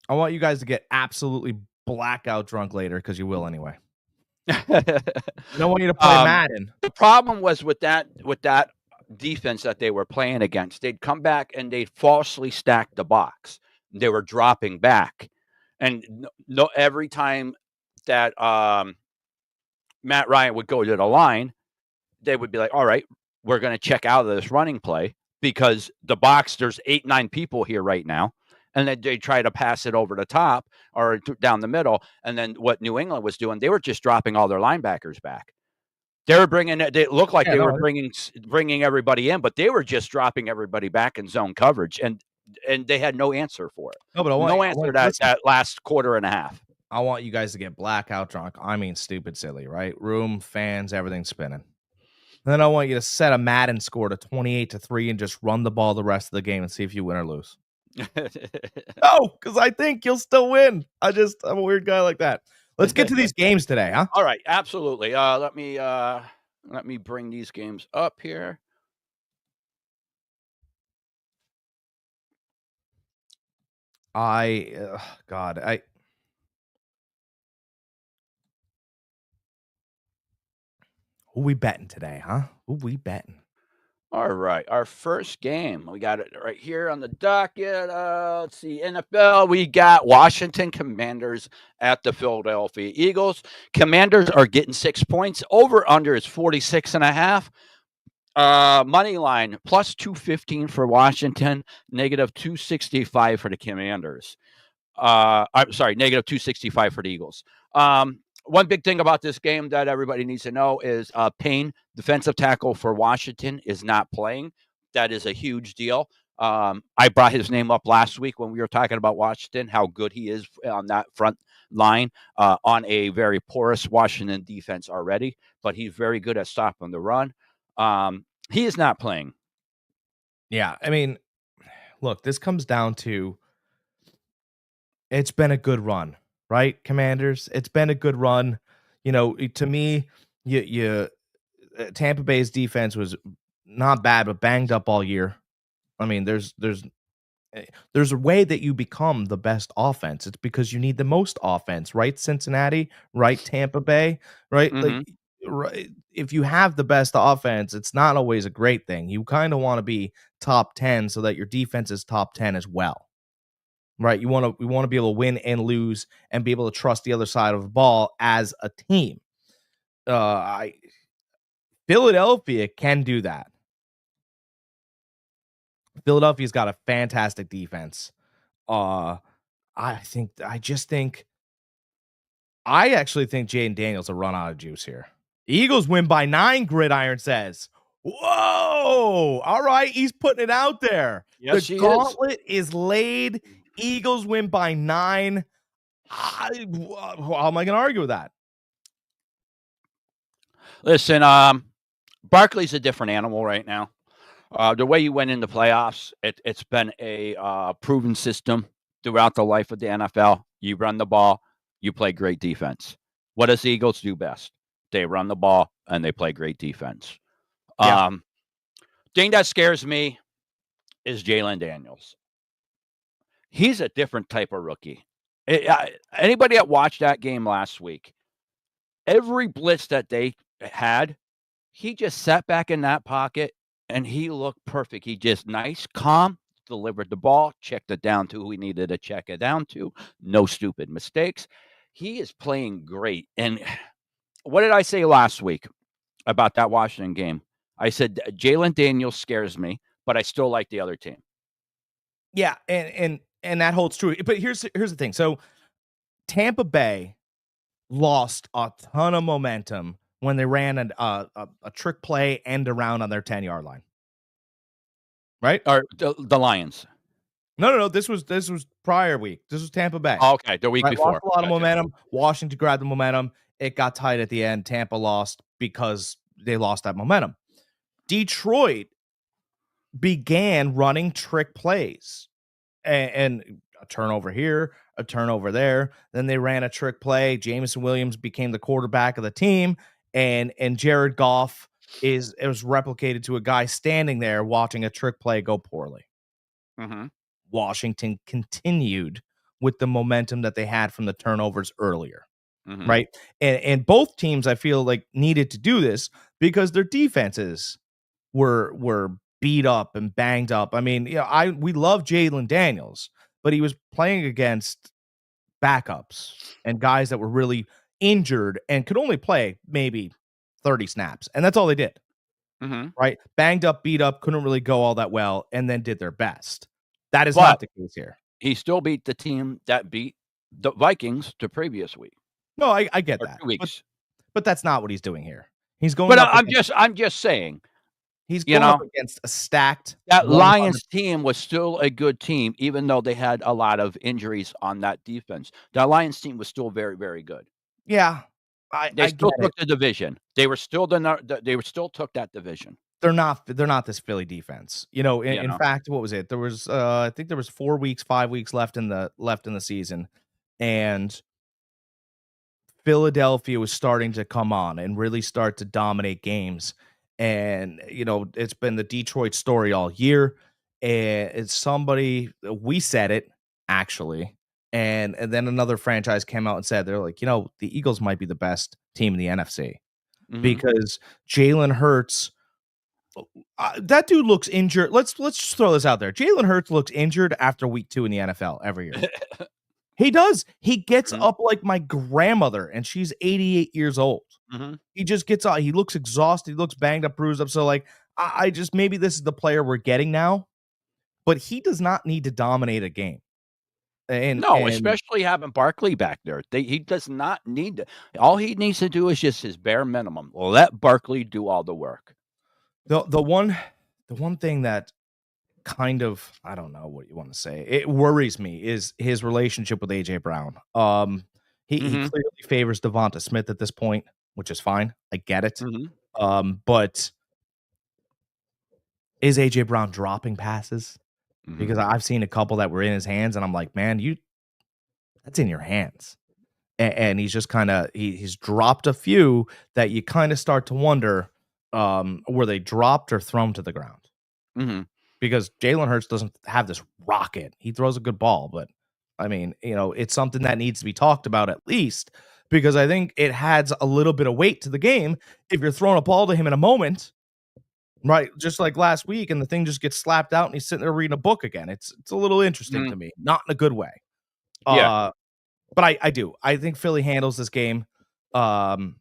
I want you guys to get absolutely blackout drunk later because you will anyway. I don't want you to play Madden. The problem was with that defense that they were playing against. They'd come back and they'd falsely stack the box. They were dropping back, and no every time that Matt Ryan would go to the line, they would be like, "All right, we're going to check out of this running play because the box there's 8-9 people here right now." And then they try to pass it over the top or down the middle. And then what New England was doing, they were just dropping all their linebackers back. They were bringing it. They looked like they were bringing everybody in, but they were just dropping everybody back in zone coverage, and they had no answer for it. No, but no answer that last quarter and a half. I want you guys to get blackout drunk. I mean, stupid silly, right? Room, fans, everything spinning. And then I want you to set a Madden score to 28-3 and just run the ball the rest of the game and see if you win or lose. No, because I think you'll still win. I'm a weird guy like that. Let's get to these games today, huh? All right, absolutely. Let me bring these games up here. Who we betting today, huh? Who we betting? All right, our first game. We got it right here on the docket. Let's see, NFL. We got Washington Commanders at the Philadelphia Eagles. Commanders are getting 6 points. Over under is 46.5. Money line plus 215 for Washington, negative 265 for the Commanders. I'm sorry, negative 265 for the Eagles. One big thing about this game that everybody needs to know is Payne, defensive tackle for Washington, is not playing. That is a huge deal. I brought his name up last week when we were talking about Washington, how good he is on that front line on a very porous Washington defense already, but he's very good at stopping the run. He is not playing. Yeah, I mean, look, this comes down to it's been a good run, right, Commanders? It's been a good run. You know, to me, Tampa Bay's defense was not bad, but banged up all year. I mean, there's a way that you become the best offense. It's because you need the most offense, right? Cincinnati, right? Tampa Bay, right? Mm-hmm. Like, right. If you have the best offense, it's not always a great thing. You kind of want to be top 10 so that your defense is top 10 as well. Right? We want to be able to win and lose and be able to trust the other side of the ball as a team. Philadelphia can do that. Philadelphia's got a fantastic defense. I actually think Jaden Daniels will run out of juice here. Eagles win by 9, Gridiron says. Whoa! All right, he's putting it out there. Yes, the gauntlet is laid. Eagles win by 9. How am I going to argue with that? Listen, Barkley's a different animal right now. The way you went into playoffs, it's been a proven system throughout the life of the NFL. You run the ball, you play great defense. What does the Eagles do best? They run the ball and they play great defense. Yeah. Thing that scares me is Jalen Daniels. He's a different type of rookie. Anybody that watched that game last week, every blitz that they had, he just sat back in that pocket and he looked perfect. He just nice, calm, delivered the ball, checked it down to who he needed to check it down to. No stupid mistakes. He is playing great. And what did I say last week about that Washington game? I said Jalen Daniels scares me, but I still like the other team. Yeah, and that holds true. But here's the thing. So Tampa Bay lost a ton of momentum when they ran a trick play end around on their 10-yard line. Right? Or the Lions. No. This was prior week. This was Tampa Bay. Oh, okay, the week before. Lost a lot of momentum. Washington grabbed the momentum. It got tight at the end. Tampa lost because they lost that momentum. Detroit began running trick plays and a turnover here, a turnover there. Then they ran a trick play. Jameson Williams became the quarterback of the team, and Jared Goff it was replicated to a guy standing there watching a trick play go poorly. Mm-hmm. Washington continued with the momentum that they had from the turnovers earlier. Mhm. Right. And both teams, I feel like, needed to do this because their defenses were beat up and banged up. I mean, we love Jalen Daniels, but he was playing against backups and guys that were really injured and could only play maybe 30 snaps. And that's all they did. Mhm. Right? Banged up, beat up, couldn't really go all that well, and then did their best. That is But not the case here. he still beat the team that beat the Vikings the previous week No, I get or that, 2 weeks. but that's not what he's doing here. He's going But up against I'm just saying, he's you going up know, against a stacked that 100. Lions team was still a good team, even though they had a lot of injuries on that defense. That Lions team was still very, very good. Yeah, They I get still it. took the division. They were still they were still took that division, They're not this Philly defense. In, you in know? fact, what was it? There was I think there was 4 weeks, 5 weeks left in the season, and Philadelphia was starting to come on and really start to dominate games. And, it's been the Detroit story all year. And it's somebody, we said it actually. And then another franchise came out and said, they're like, the Eagles might be the best team in the NFC Mhm. because Jalen Hurts, that dude looks injured. Let's just throw this out there. Jalen Hurts looks injured after week 2 in the NFL every year. He does. He gets Mhm. up like my grandmother, and she's 88 years old. Mhm. He just gets out. He looks exhausted. He looks banged up, bruised up. So, like, I just maybe this is the player we're getting now, but he does not need to dominate a game. No, And especially having Barkley back there. He does not need to. All he needs to do is just his bare minimum. Let Barkley do all the work. the one thing that kind of, I don't know what you want to say, it worries me is his relationship with AJ Brown. He Mhm. clearly favors Devonta Smith at this point, which is fine. I get it. Mhm. But is AJ Brown dropping passes? Mhm. Because I've seen a couple that were in his hands, and I'm like, man, that's in your hands. And he's just kind of he's dropped a few that you kind of start to wonder, were they dropped or thrown to the ground? Mhm. Because Jalen Hurts doesn't have this rocket. He throws a good ball, but I mean, it's something that needs to be talked about at least because I think it adds a little bit of weight to the game if you're throwing a ball to him in a moment. Right, just like last week, and the thing just gets slapped out, and he's sitting there reading a book again. It's a little interesting Mhm. to me, not in a good way. Yeah. Uh, but I do. I think Philly handles this game. Um,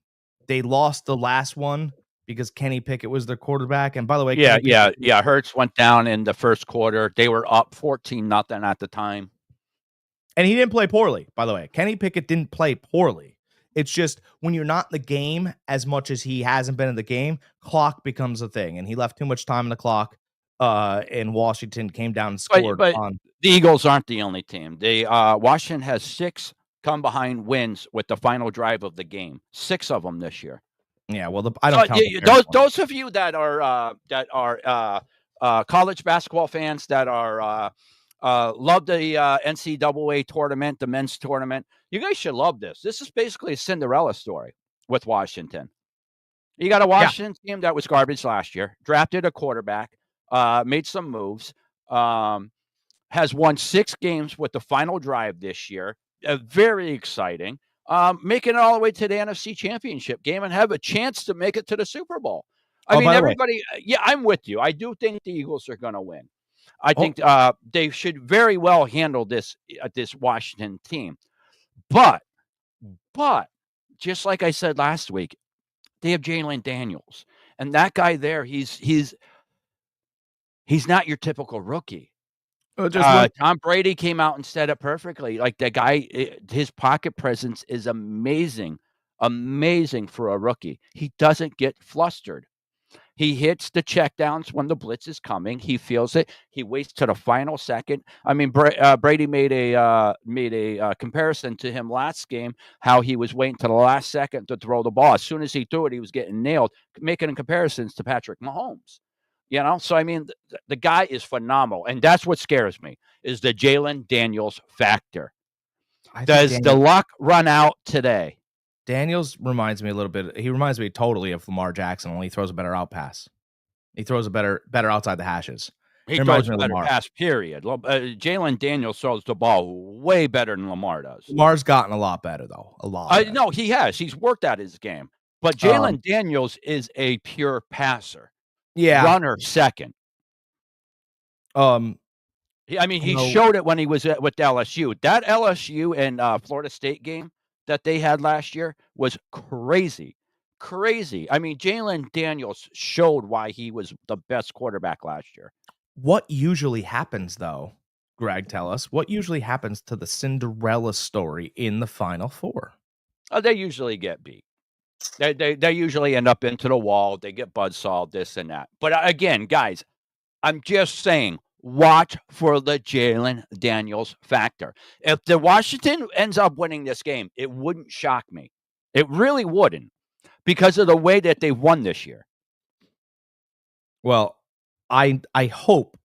they lost the last one because Kenny Pickett was their quarterback. And by the way, Yeah, Kenny yeah, Pickett, yeah. Hurts went down in the first quarter. They were up 14-0 at the time. and he didn't play poorly. By the way, Kenny Pickett didn't play poorly. It's just when you're not in the game as much as he hasn't been in the game, clock becomes a thing, and he left too much time in the clock. And Washington came down and But scored but on. the Eagles aren't the only team. They Washington has 6 come behind wins with the final drive of the game. 6 of them this year. Yeah, well, I So don't count the Bears one. those of you that are college basketball fans that are love the NCAA tournament, the men's tournament, you guys should love this. This is basically a Cinderella story with Washington. You got a Yeah. Washington team that was garbage last year, drafted a quarterback, made some moves, has won 6 games with the final drive this year. Very exciting. Making it all the way to the NFC Championship game and have a chance to make it to the Super Bowl. I Oh, mean, by the way, everybody, yeah, I'm with you. I do think the Eagles are going to win. I oh, think they should very well handle this Washington team. But just like I said last week, they have Jalen Daniels, and that guy there, he's not your typical rookie. just when Tom Brady came out and said it perfectly. Like the guy, his pocket presence is amazing, amazing for a rookie. He doesn't get flustered. He hits the checkdowns when the blitz is coming. He feels it. He waits to the final second. I mean, Brady made a comparison to him last game, how he was waiting to the last second to throw the ball. As soon as he threw it, he was getting nailed, making comparisons to Patrick Mahomes. So I mean, the guy is phenomenal, and that's what scares me is the Jalen Daniels factor. I think Does the luck run out today? Daniels reminds me a little bit. He reminds me totally of Lamar Jackson, only he throws a better out pass. He throws a better outside the hashes. He It reminds throws me a of better Lamar. pass, period. Jalen Daniels throws the ball way better than Lamar does. Lamar's gotten a lot better though, a lot better. No, he has. He's worked at his game. But Um, Jalen Daniels is a pure passer, yeah. runner second. Um, I mean, you he know, showed it when he was with LSU. That LSU and Florida State game that they had last year was crazy. Crazy. I mean, Jalen Daniels showed why he was the best quarterback last year. what usually happens though, Greg, tell us what usually happens to the Cinderella story in the Final Four. They usually get beat. They usually end up into the wall. They get buzzsawed, this and that. But again, guys, I'm just saying, watch for the Jalen Daniels factor. If the Washington ends up winning this game, it wouldn't shock me. It really wouldn't, because of the way that they've won this year. Well, I hope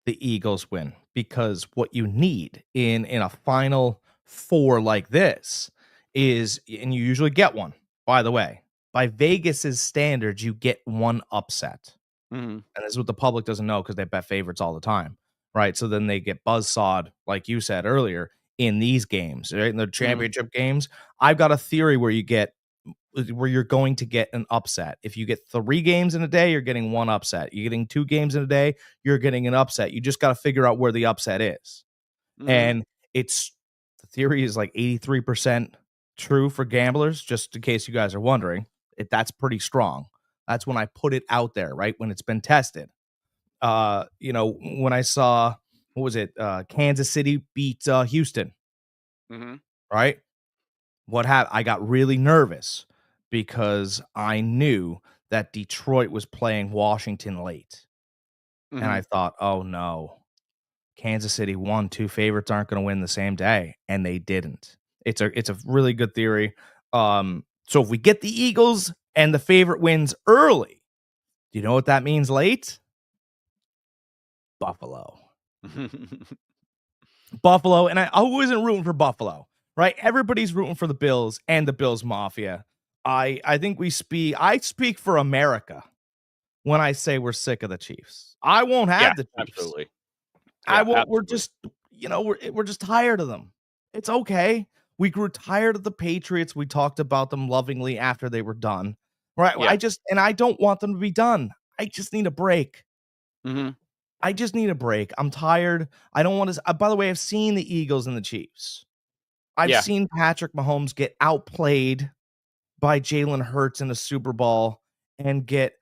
the Eagles win because what you need in a Final Four like this is, and you usually get one, by the way, by Vegas's standards, you get one upset. Mhm. And this is what the public doesn't know because they bet favorites all the time, right? So then they get buzzsawed, like you said earlier, in these games, right? In the championship games. I've got a theory where you're going to get an upset. If you get 3 games in a day, you're getting one upset. You're getting 2 games in a day, you're getting an upset. You just got to figure out where the upset is. Mhm. And the theory is like 83% true for gamblers, just in case you guys are wondering. That's pretty strong. That's when I put it out there, right? When it's been tested. When I saw, what was it? Kansas City beat Houston, Mhm. right? What happened? I got really nervous because I knew that Detroit was playing Washington late. And I Mhm. thought, oh no, Kansas City won. 2 favorites aren't going to win the same day. And they didn't. It's a really good theory. So if we get the Eagles and the favorite wins early, do you know what that means late? Buffalo. Buffalo, and I wasn't rooting for Buffalo, right? Everybody's rooting for the Bills and the Bills Mafia. I think I speak for America when I say we're sick of the Chiefs. I won't Yeah, have the Chiefs. absolutely. I Yeah, won't. We're absolutely. just, we're just tired of them. It's okay. We grew tired of the Patriots. We talked about them lovingly after they were done. Right? Yeah. I don't want them to be done. I just need a break. Mhm. I just need a break. I'm tired. I don't want to. By the way, I've seen the Eagles and the Chiefs. I've Yeah. seen Patrick Mahomes get outplayed by Jalen Hurts in a Super Bowl and get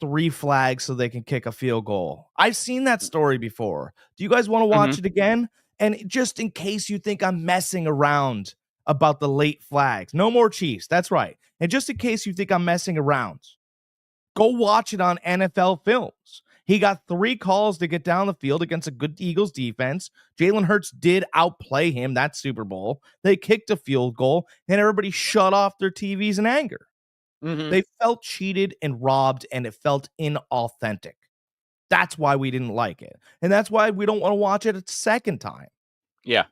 3 flags so they can kick a field goal. I've seen that story before. Do you guys want to watch Mhm. it again? And just in case you think I'm messing around about the late flags, no more Chiefs. That's right. And just in case you think I'm messing around, go watch it on NFL Films. He got 3 calls to get down the field against a good Eagles defense. Jalen Hurts did outplay him that Super Bowl. They kicked a field goal, and everybody shut off their TVs in anger. Mhm. They felt cheated and robbed, and it felt inauthentic. That's why we didn't like it. And that's why we don't want to watch it a second time. Yeah.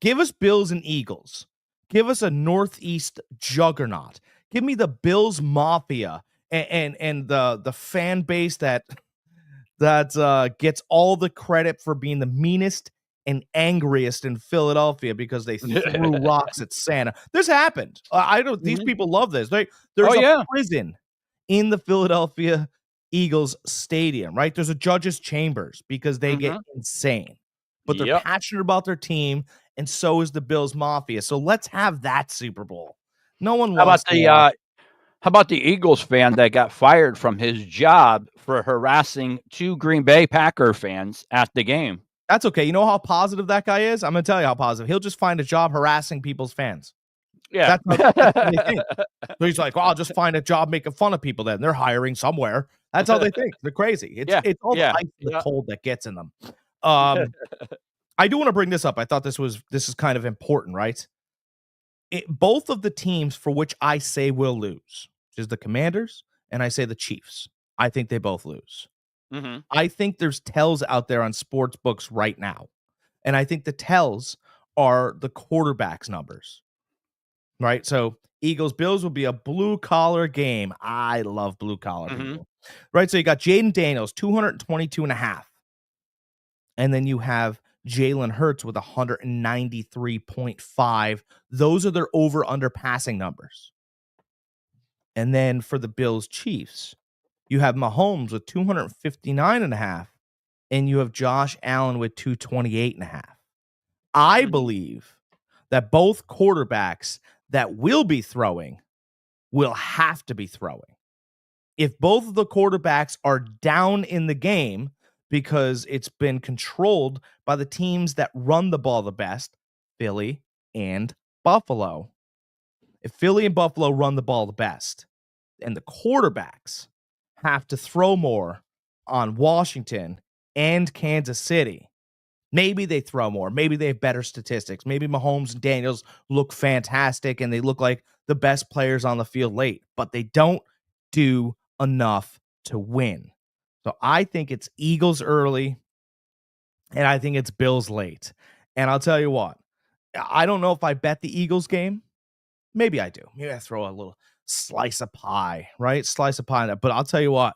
Give us Bills and Eagles. Give us a Northeast juggernaut. Give me the Bills Mafia and the fan base that gets all the credit for being the meanest and angriest in Philadelphia because they threw rocks at Santa. This happened. I don't. These Mhm. people love this. Oh, There's a yeah. prison in the Philadelphia Eagles stadium, right? There's a judge's chambers because they get Mhm. insane, but they're Yep. passionate about their team, and so is the Bills Mafia. So let's have that Super Bowl. No one How wants about to watch. how about the Eagles fan that got fired from his job for harassing 2 Green Bay Packer fans at the game? That's okay. You know how positive that guy is? I'm gonna tell you how positive. He'll just find a job harassing people's fans. Yeah. That's how they think. So he's like, "Well, I'll just find a job making fun of people then. They're hiring somewhere." That's how they think. They're crazy. It's Yeah. it's all the Yeah. ice and the Yeah. cold that gets in them. Um, I do want to bring this up. I thought this is kind of important, right? Both of the teams for which I say will lose, which is the Commanders and I say the Chiefs. I think they both lose. Mhm. I think there's tells out there on sports books right now. And I think the tells are the quarterbacks numbers. Right? So Eagles Bills will be a blue collar game. I love blue collar Mhm. people. Right? So you got Jaden Daniels 222 and a half. And then you have Jalen Hurts with 193.5. Those are their over under passing numbers. And then for the Bills Chiefs, you have Mahomes with 259.5, and you have Josh Allen with 228.5. I Mhm. believe that both quarterbacks that will be throwing will have to be throwing. If both of the quarterbacks are down in the game because it's been controlled by the teams that run the ball the best, Philly and Buffalo. If Philly and Buffalo run the ball the best, and the quarterbacks have to throw more on Washington and Kansas City, maybe they throw more. Maybe they have better statistics. Maybe Mahomes and Daniels look fantastic and they look like the best players on the field late, but they don't do enough to win. So I think it's Eagles early and I think it's Bills late. And I'll tell you what, I don't know if I bet the Eagles game. Maybe I do. Maybe I throw a little slice of pie, right? Slice of pie. But I'll tell you what,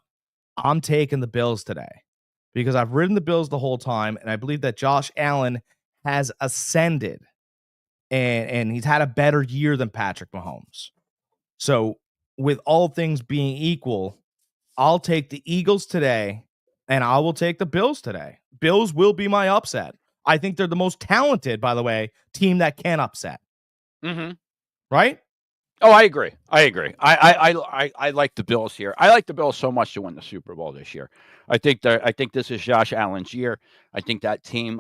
I'm taking the Bills today because I've ridden the Bills the whole time. And I believe that Josh Allen has ascended and he's had a better year than Patrick Mahomes. So, with all things being equal, I'll take the Eagles today and I will take the Bills today. Bills will be my upset. I think they're the most talented, by the way, team that can upset, Mhm. right? Oh, I agree. I agree. I like the Bills here. I like the Bills so much to win the Super Bowl this year. I think this is Josh Allen's year. I think that team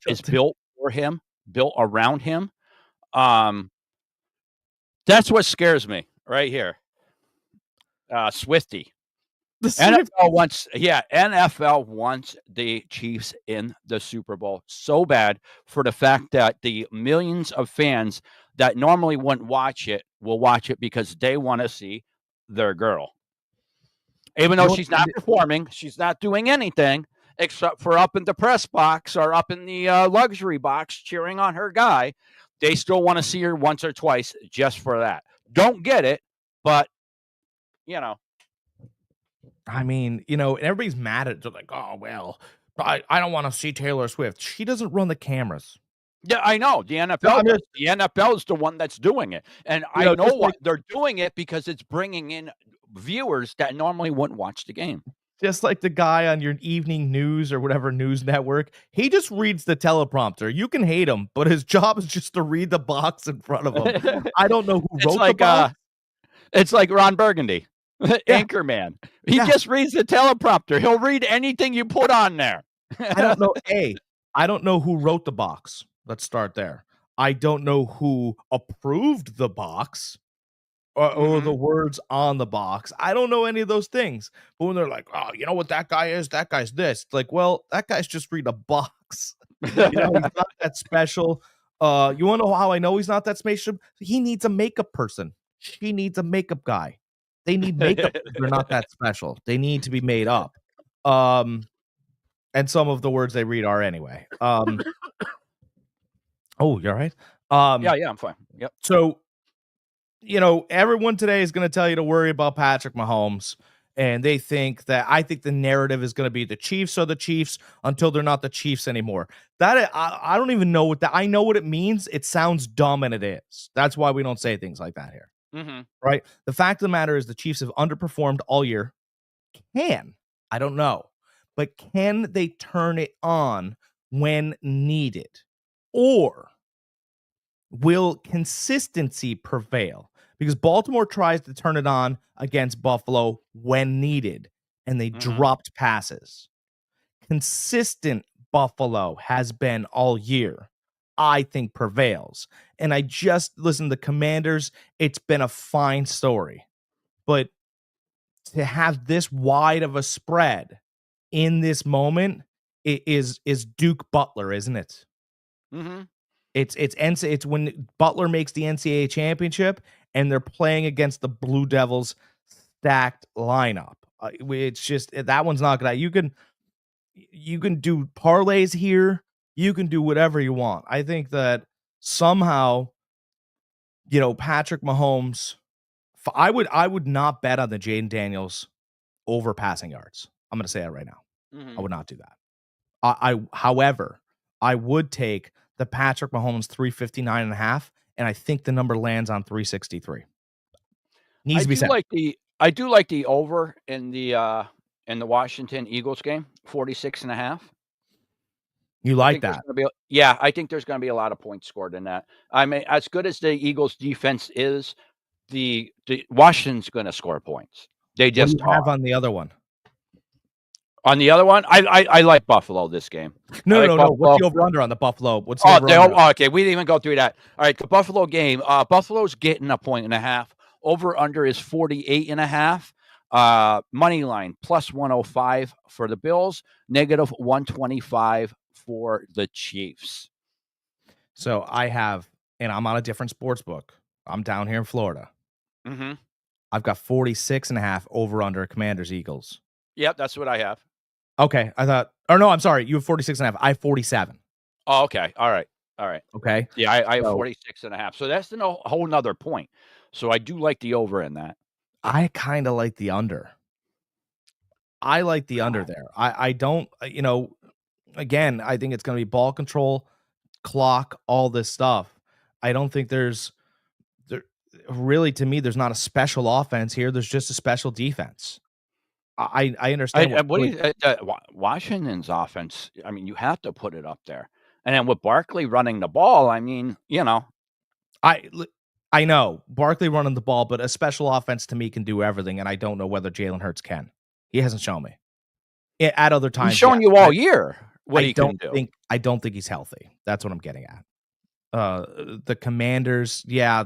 is built for him, built around him. Um, that's what scares me right here. Swifty. The Swift. NFL wants the Chiefs in the Super Bowl so bad for the fact that the millions of fans that normally wouldn't watch it will watch it because they want to see their girl. Even You though know what? she's not performing, she's not doing anything except for up in the press box or up in the luxury box cheering on her guy. They still want to see her once or twice just for that. Don't get it, but you know, I mean, everybody's mad at it. They're like, oh, well, I don't want to see Taylor Swift. She doesn't run the cameras. yeah, I know. The No, I NFL mean, does. The NFL is the one that's doing it. And I know just what they're doing it because it's bringing in viewers that normally wouldn't watch the game. just like the guy on your evening news or whatever news network, he just reads the teleprompter. You can hate him, but his job is just to read the box in front of him. I don't know who it's wrote the like box. it's like Ron Burgundy, Yeah, Anchorman. He yeah. just reads the teleprompter. He'll read anything you put on there. I don't know. I don't know who wrote the box. Let's start there. I don't know who approved the box. Or the Mhm. words on the box. I don't know any of those things. But when they're like, "Oh, you know what that guy is? That guy's this." It's like, well, that guy's just reading a box. He's not that special. You wanna know how I know he's not that special? He needs a makeup person. She needs a makeup guy. They need makeup. They're not that special. They need to be made up. Um, and some of the words they read are anyway. Oh, you alright? Yeah, yeah, I'm fine. Yep. So everyone today is going to tell you to worry about Patrick Mahomes. And they think that I think the narrative is going to be the Chiefs are the Chiefs until they're not the Chiefs anymore. I don't even know what that I know what it means. It sounds dumb and it is. That's why we don't say things like that here. Mhm. Right? The fact of the matter is the Chiefs have underperformed all year. I don't know. But can they turn it on when needed? Or will consistency prevail? Because Baltimore tries to turn it on against Buffalo when needed, and they Mhm. dropped passes. Consistent Buffalo has been all year, I think prevails. And I just listen to the Commanders, it's been a fine story. But to have this wide of a spread in this moment is Duke Butler, isn't it? Mhm. It's when Butler makes the NCAA championship and they're playing against the Blue Devils stacked lineup. It's just that one's not gonna. You can do parlays here. You can do whatever you want. I think that somehow, Patrick Mahomes. I would not bet on the Jaden Daniels over passing yards. I'm gonna say that right now. I Mhm. would not do that. However, I would take the Patrick Mahomes 359.5, and I think the number lands on 363. Needs I to be do said. like the over in the Washington Eagles game, 46.5. You I like think there's that? gonna be I think there's gonna be a lot of points scored in that. I mean, as good as the Eagles defense is, the Washington's gonna score points. They What do just you are. have on the other one? On the other one, I like Buffalo this game. I No, like no, no. What's Buffalo. the over under on the Buffalo? What's the Oh, over under? okay, we didn't even go through that. All right, the Buffalo game, Buffalo's getting a point and a half. Over under is 48.5. Money line plus 105 for the Bills, negative 125 for the Chiefs. So I have, and I'm on a different sports book. I'm down here in Florida. Mm-hmm. I've got 46.5 over under Commanders Eagles. Yep, that's what I have. Okay. I thought, or no, I'm sorry. You have 46.5. I have 47. Oh, okay. All right. All right. Okay. Yeah, I have So 46.5. So that's a whole nother point. So I do like the over in that. I kind of like the under. I like the under there. I don't, again, I think it's going to be ball control, clock, all this stuff. I don't think there really, to me, there's not a special offense here. There's just a special defense. I understand what What do Philly. you Washington's offense, I mean, you have to put it up there. And then with Barkley running the ball, I mean, I I know Barkley running the ball, but a special offense to me can do everything, and I don't know whether Jalen Hurts can. He hasn't shown me. At other he's times, yes. shown you all year what he can do. I don't think he's healthy. That's what I'm getting at. The Commanders, yeah,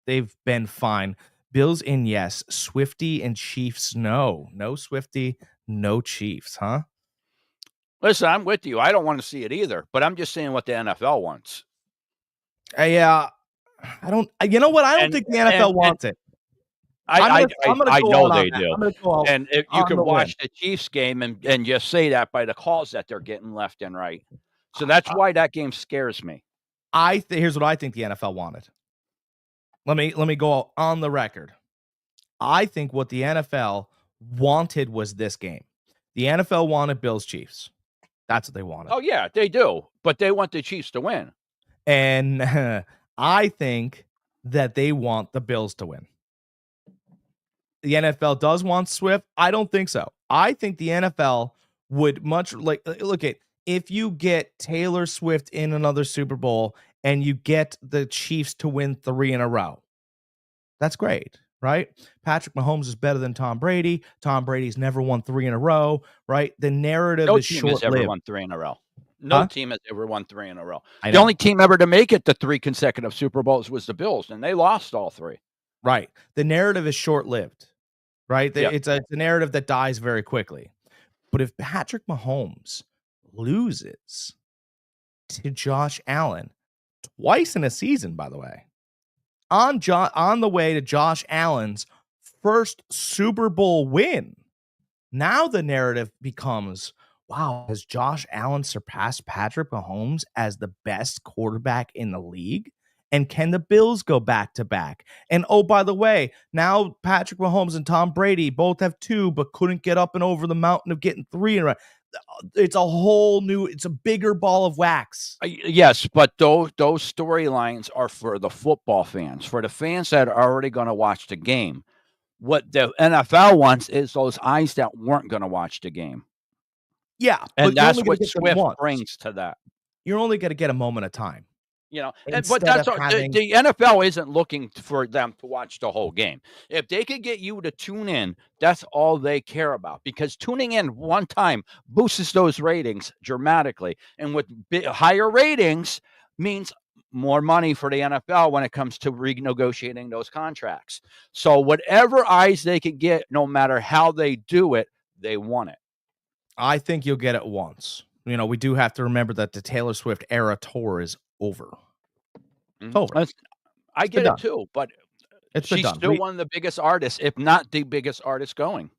they've been fine. Bills in, yes. Swifty and Chiefs, no. No Swifty, no Chiefs, huh? Listen, I'm with you. I don't want to see it either, but I'm just saying what the NFL wants. Yeah, I don't. You know what? I don't And think the NFL wants it. I'm gonna I go know out on they that. do. I'm gonna go out And if you on can the limb. watch the Chiefs game and just say that by the calls that they're getting left and right. So that's why that game scares me. Here's what I think the NFL wanted. Let me go on the record. I think what the NFL wanted was this game. The NFL wanted Bills Chiefs. That's what they wanted. Oh yeah, they do, but they want the Chiefs to win. And I think that they want the Bills to win. The NFL does want Swift. I don't think so. I think the NFL would much like look at if you get Taylor Swift in another Super Bowl and you get the Chiefs to win 3 in a row. That's great, right? Patrick Mahomes is better than Tom Brady. Tom Brady's never won 3 in a row, right? The narrative No is team has ever short-lived. won 3 in a row. No Huh? team has ever won 3 in a row. I The know. only team ever to make it to 3 consecutive Super Bowls was the Bills, and they lost all 3. Right. The narrative is short-lived, right? Yeah. It's a narrative that dies very quickly. But if Patrick Mahomes loses to Josh Allen twice in a season, by the way, on the way to Josh Allen's first Super Bowl win, now the narrative becomes, wow, has Josh Allen surpassed Patrick Mahomes as the best quarterback in the league? And can the Bills go back to back? And oh, by the way, now Patrick Mahomes and Tom Brady both have 2, but couldn't get up and over the mountain of getting 3 in a row. It's a bigger ball of wax. Yes, but those storylines are for the football fans, for the fans that are already going to watch the game. What the NFL wants is those eyes that weren't going to watch the game. Yeah, And but you're that's only going to what get them Swift once. brings to that. You're only going to get a moment of time. But Instead that's of having, the NFL isn't looking for them to watch the whole game. If they could get you to tune in, that's all they care about, because tuning in one time boosts those ratings dramatically. And with higher ratings means more money for the NFL when it comes to renegotiating those contracts. So whatever eyes they could get, no matter how they do it, they want it. I think you'll get it once. We do have to remember that the Taylor Swift era tour is over. It's over. I get it too, but she's still one of the biggest artists, if not the biggest artist going.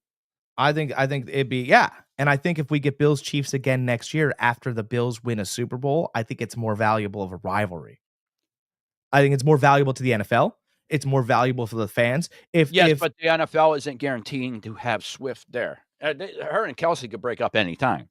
I think it'd be, yeah. And I think if we get Bills Chiefs again next year after the Bills win a Super Bowl, I think it's more valuable of a rivalry. I think it's more valuable to the NFL. It's more valuable for the fans. But the NFL isn't guaranteeing to have Swift there. Her and Kelsey could break up anytime.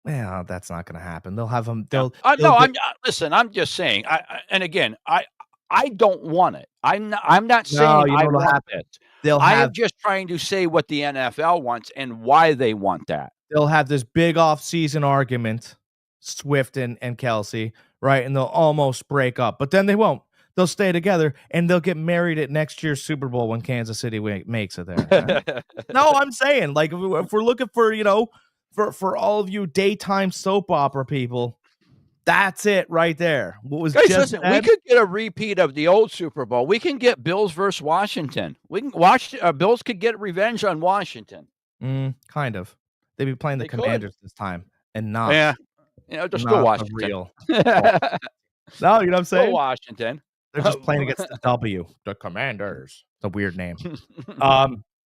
Well, that's not going to happen. They'll have them. Yeah. They'll No, get. listen, I'm just saying, and again, I don't want it. I'm not No, saying you I know what'll want happen. this. They'll I have am just trying to say what the NFL wants and why they want that. they'll have this big off-season argument, Swift and Kelsey, right? And they'll almost break up, but then they won't. They'll stay together and they'll get married at next year's Super Bowl when Kansas City makes it there. No, I'm saying, like, if we're looking for, for all of you daytime soap opera people, that's it right there. What was Guys, just listen, we said. could get a repeat of the old Super Bowl. We can get Bills versus Washington. We can watch Bills could get revenge on Washington. Kind of. They'd be playing the They could. Commanders this time and not Yeah. They're still not the Washington. real. No, you know what I'm Still saying? Washington. They're just playing against the W, the Commanders. It's a weird name.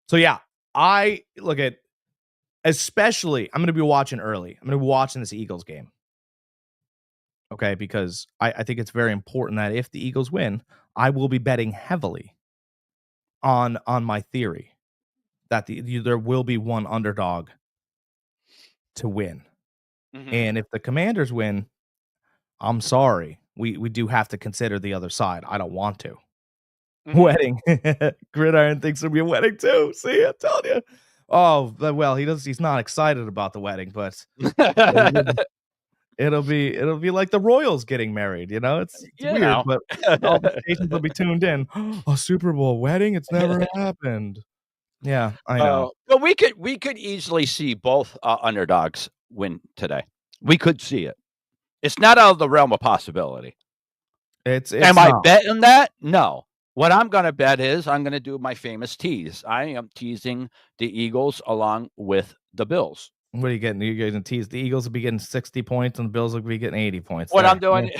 So yeah, I look at, especially I'm gonna be watching early. I'm gonna be watching this Eagles game. Okay, because I think it's very important that if the Eagles win, I will be betting heavily on my theory that there will be one underdog to win. Mhm. And if the Commanders win, I'm sorry. We do have to consider the other side. I don't want to. Mhm. Wedding. Gridiron thinks it'll be a wedding too. See, I'm telling you. Oh, well, he's not excited about the wedding, but it'll be like the Royals getting married, It's You weird, know. but all the stations will be tuned in. A Super Bowl wedding? It's never happened. Yeah, I know. But we could easily see both underdogs win today. We could see it. It's not out of the realm of possibility. It's Am I not. betting that? No. What I'm going to bet is I'm going to do my famous tease. I am teasing the Eagles along with the Bills. What are you getting? You're getting teased. The Eagles will be getting 60 points and the Bills will be getting 80 points. What There. I'm doing,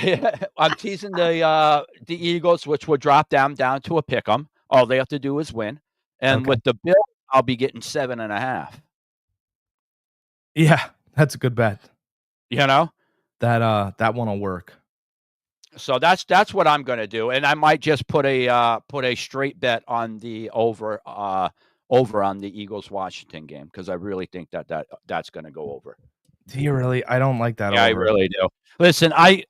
I'm teasing the Eagles, which will drop them down to a pick 'em. All they have to do is win. And Okay. with the Bills, I'll be getting 7.5. Yeah, that's a good bet. You know? That one will work. So that's what I'm gonna do. And I might just put a straight bet on the over on the Eagles Washington game because I really think that's gonna go over. Do you really? I don't like that Yeah, I over. really do. Listen, I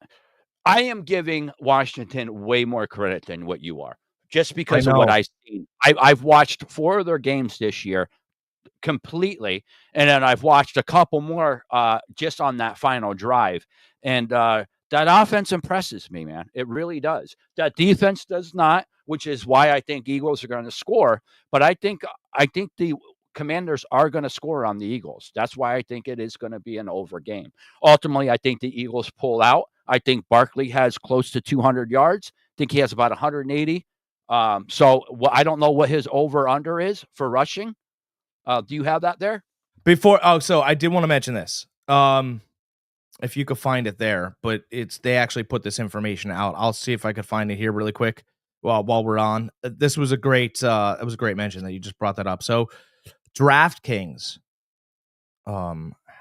am giving Washington way more credit than what you are, just I because of what know. I've seen. I've watched 4 of their games this year completely, and then I've watched a couple more, just on that final drive, and, that offense impresses me, man. It really does. That defense does not, which is why I think Eagles are gonna score, but I think the Commanders are gonna score on the Eagles. That's why I think it is gonna be an over game. Ultimately, I think the Eagles pull out. I think Barkley has close to 200 yards. I think he has about 180. I don't know what his over under is for rushing. Do you have that there? So I did want to mention this. If you could find it there, but they actually put this information out. I'll see if I could find it here really quick while we're on. This was a great mention that you just brought that up. So DraftKings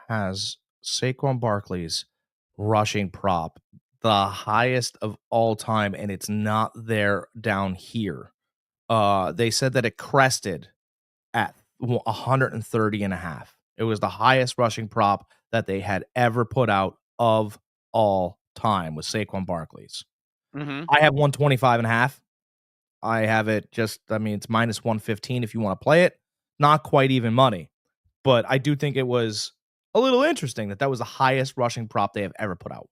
has Saquon Barkley's rushing prop, the highest of all time, and it's not there down here. They said that it crested at 130.5. It was the highest rushing prop that they had ever put out of all time with Saquon Barkley's. Mhm. I have 125.5. I have it it's minus 115 if you want to play it. Not quite even money. But I do think it was a little interesting that was the highest rushing prop they have ever put out.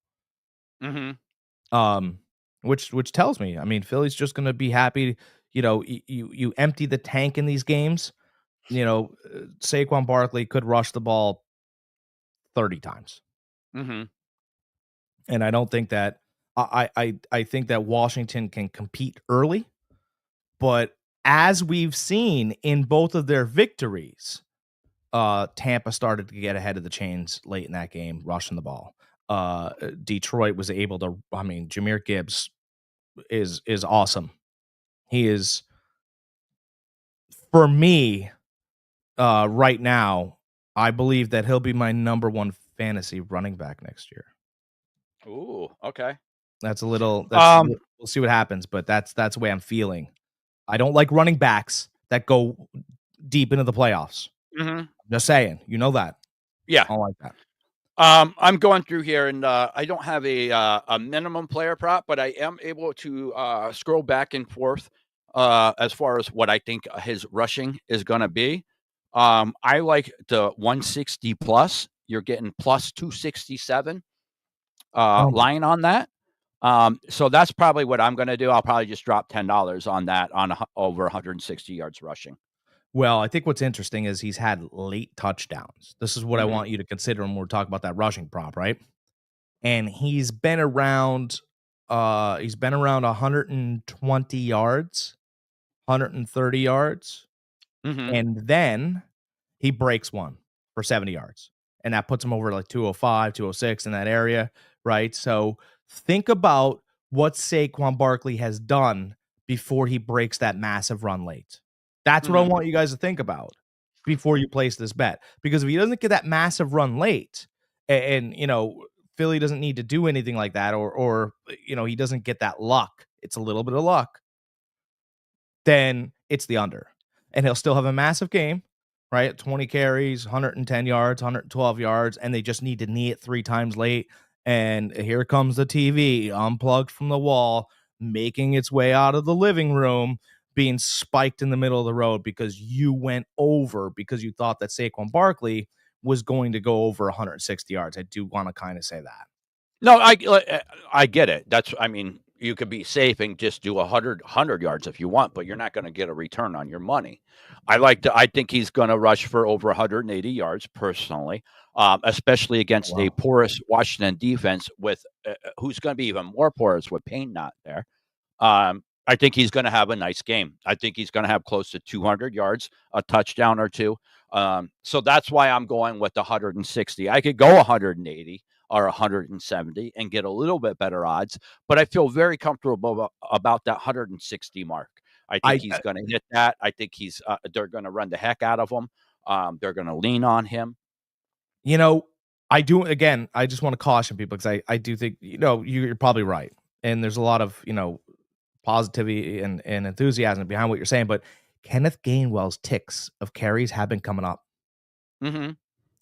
Mhm. Which tells me, Philly's just going to be happy. You empty the tank in these games. Saquon Barkley could rush the ball 30 times. Mhm. And I don't think that I think that Washington can compete early, but as we've seen in both of their victories, Tampa started to get ahead of the chains late in that game, rushing the ball. Detroit was able to. Jahmyr Gibbs is awesome. He is, for me, right now. I believe that he'll be my number one fantasy running back next year. Ooh, okay. That's a little. Um, We'll see what happens, but that's the way I'm feeling. I don't like running backs that go deep into the playoffs. Mhm. Just saying, you know that. Yeah. I don't like that. I'm going through here, and I don't have a minimum player prop, but I am able to scroll back and forth as far as what I think his rushing is going to be. I like the 160 plus. You're getting plus 267 Oh, line on that. So that's probably what I'm going to do. I'll probably just drop $10 on that on over 160 yards rushing. well, I think what's interesting is he's had late touchdowns. This is what I Hmm. want you to consider when we're talking about that rushing prop, right? And he's been around 120 yards, 130 yards, Hmm. and then he breaks one for 70 yards. And that puts him over like 205, 206 in that area, right? So think about what Saquon Barkley has done before he breaks that massive run late. That's what I Hmm. want you guys to think about before you place this bet. Because if he doesn't get that massive run late, and Philly doesn't need to do anything like that, or he doesn't get that luck. It's a little bit of luck, then it's the under. And he'll still have a massive game, right? 20 carries, 110 yards, 112 yards, and they just need to knee it 3 times late. And here comes the TV unplugged from the wall, making its way out of the living room, being spiked in the middle of the road because you went over because you thought that Saquon Barkley was going to go over 160 yards. I do want to kind of say that. No, I get it. I mean, you could be safe and just do 100 yards if you want, but you're not going to get a return on your money. I think he's going to rush for over 180 yards personally, especially Oh, against a wow. porous Washington defense with who's going to be even more porous with Payne not there. I think he's going to have a nice game. I think he's going to have close to 200 yards, a touchdown or two. So that's why I'm going with the 160. I could go 180 or 170 and get a little bit better odds, but I feel very comfortable about that 160 mark. I think I he's going to hit that. I think they're going to run the heck out of him. They're going to lean on him. You know, I do again, I just want to caution people because I do think, you're probably right. And there's a lot of, positivity and enthusiasm behind what you're saying. But Kenneth Gainwell's ticks of carries have been coming up. Hmm.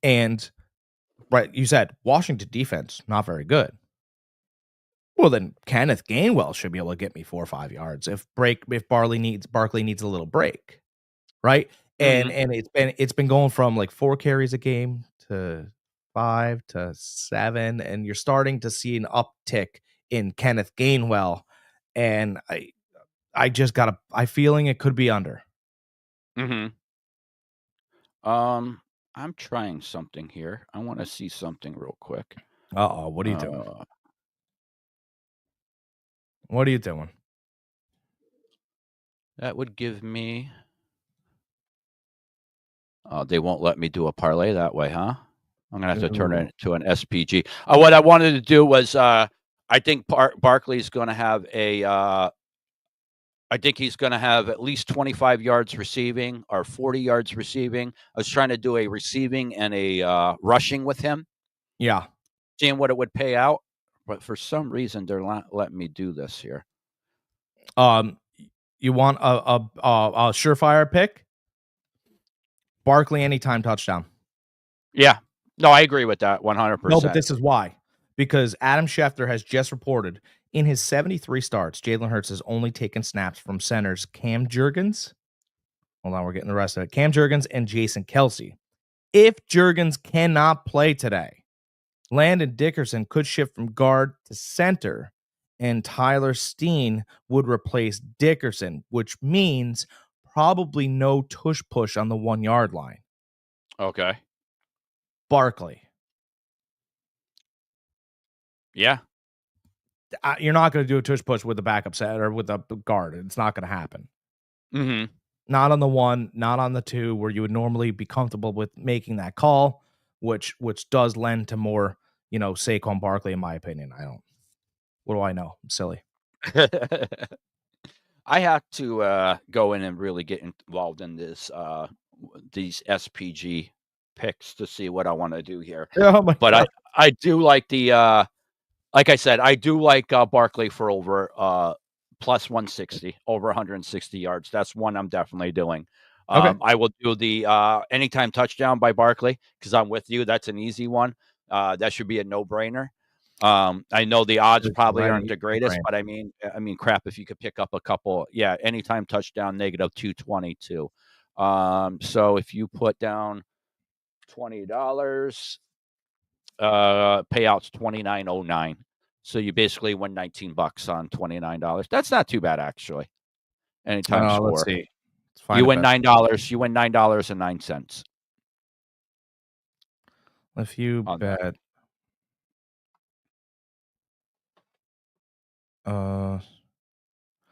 And right, you said Washington defense, not very good. Well, then Kenneth Gainwell should be able to get me 4 or 5 yards if Barkley needs a little break. Right? And Hmm. and it's been going from, like, 4 carries a game to 5 to 7, and you're starting to see an uptick in Kenneth Gainwell, and I just got I feeling it could be under. Hmm. Um, I'm trying something here. I want to see something real quick. Uh-oh, what are you doing? Uh, What are you doing? that would give me. They won't let me do a parlay that way, huh? I'm gonna have to turn Ooh. it into an SPG. What I wanted to do was, I think Barkley's going to have a. I think he's going to have at least 25 yards receiving or 40 yards receiving. I was trying to do a receiving and a rushing with him, Yeah. seeing what it would pay out. But for some reason, they're not letting me do this here. You want a surefire pick? Barkley anytime touchdown. Yeah. No, I agree with that No, but 100%. this is why. Because Adam Schefter has just reported in his 73 starts, Jalen Hurts has only taken snaps from centers Cam Jurgens. Hold on, we're getting the rest of it. Cam Jurgens and Jason Kelsey. If Jurgens cannot play today, Landon Dickerson could shift from guard to center, and Tyler Steen would replace Dickerson, which means probably no tush push on the 1 yard line. Okay. Barkley. Yeah. You're not going to do a tush push with the backup set or with the guard. It's not going to happen. Hmm. Not on the 1, not on the 2, where you would normally be comfortable with making that call, which does lend to more, Saquon Barkley, in my opinion. I don't. What do I know? I'm silly. I have to go in and really get involved in these SPG picks to see what I want to do here. Oh my But god. I do like like I said, I do like Barkley for over plus 160, over 160 yards. That's one I'm definitely doing. Okay. I will do the anytime touchdown by Barkley because I'm with you. That's an easy one. That should be a no-brainer. I know the odds It's probably right aren't in the your greatest, brain. but I mean, crap, if you could pick up a couple, yeah, anytime touchdown, negative 222. So if you put down $20, payouts 29.09. So you basically win $19 on $29. That's not too bad, actually. Anytime Let's score. see. Let's find You a win bet. $9. You win $9.09 If you on that. bet, uh,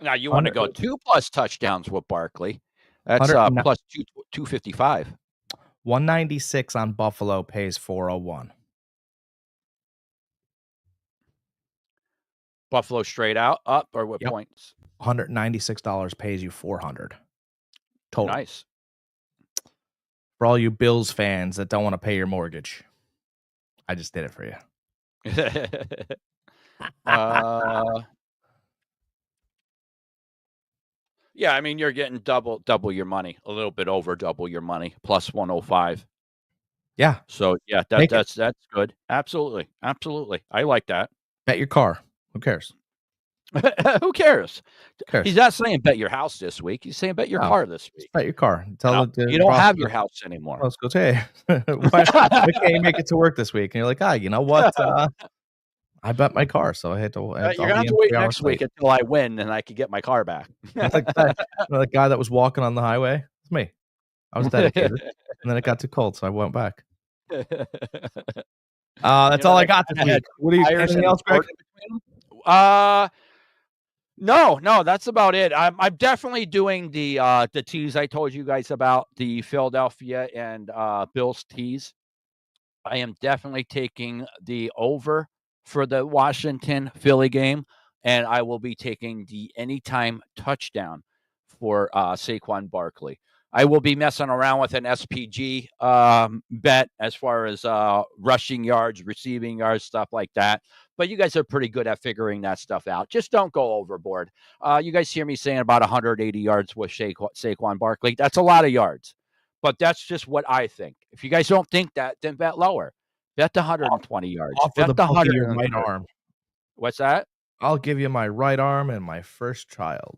Now you want to go 2+ touchdowns with Barkley. That's 100 plus 255. 196 on Buffalo pays 401. Buffalo straight out up or what Yep. points? $196 pays you 400 total. Nice. For all you Bills fans that don't want to pay your mortgage, I just did it for you. Yeah, I mean you're getting double your money, a little bit over double your money, plus 105. Yeah. So yeah, that's good. Absolutely. I like that. Bet your car. Who cares? Who cares? Who cares? He's not saying bet your house this week. He's saying bet your car this week. Bet your car. Tell the you don't have your house anymore. Boss goes, hey, why can't you make it to work this week? And you're like, you know what? I bet my car, so I had to. You're gonna have to wait next week until I win, and I can get my car back. Like the guy that was walking on the highway. It's me. I was dedicated, and then it got too cold, so I went back. That's all I got this week. What do you? Anything else, Greg? No, that's about it. I'm definitely doing the teas I told you guys about, the Philadelphia and Bills teas. I am definitely taking the over for the Washington Philly game, and I will be taking the anytime touchdown for Saquon Barkley. I will be messing around with an SPG bet as far as rushing yards, receiving yards, stuff like that. But you guys are pretty good at figuring that stuff out. Just don't go overboard. You guys hear me saying about 180 yards with Saquon Barkley. That's a lot of yards. But that's just what I think. If you guys don't think that, then bet lower. Bet the 120 yards. Offer Bet the the book of 100 your right arm. What's that? I'll give you my right arm and my first child.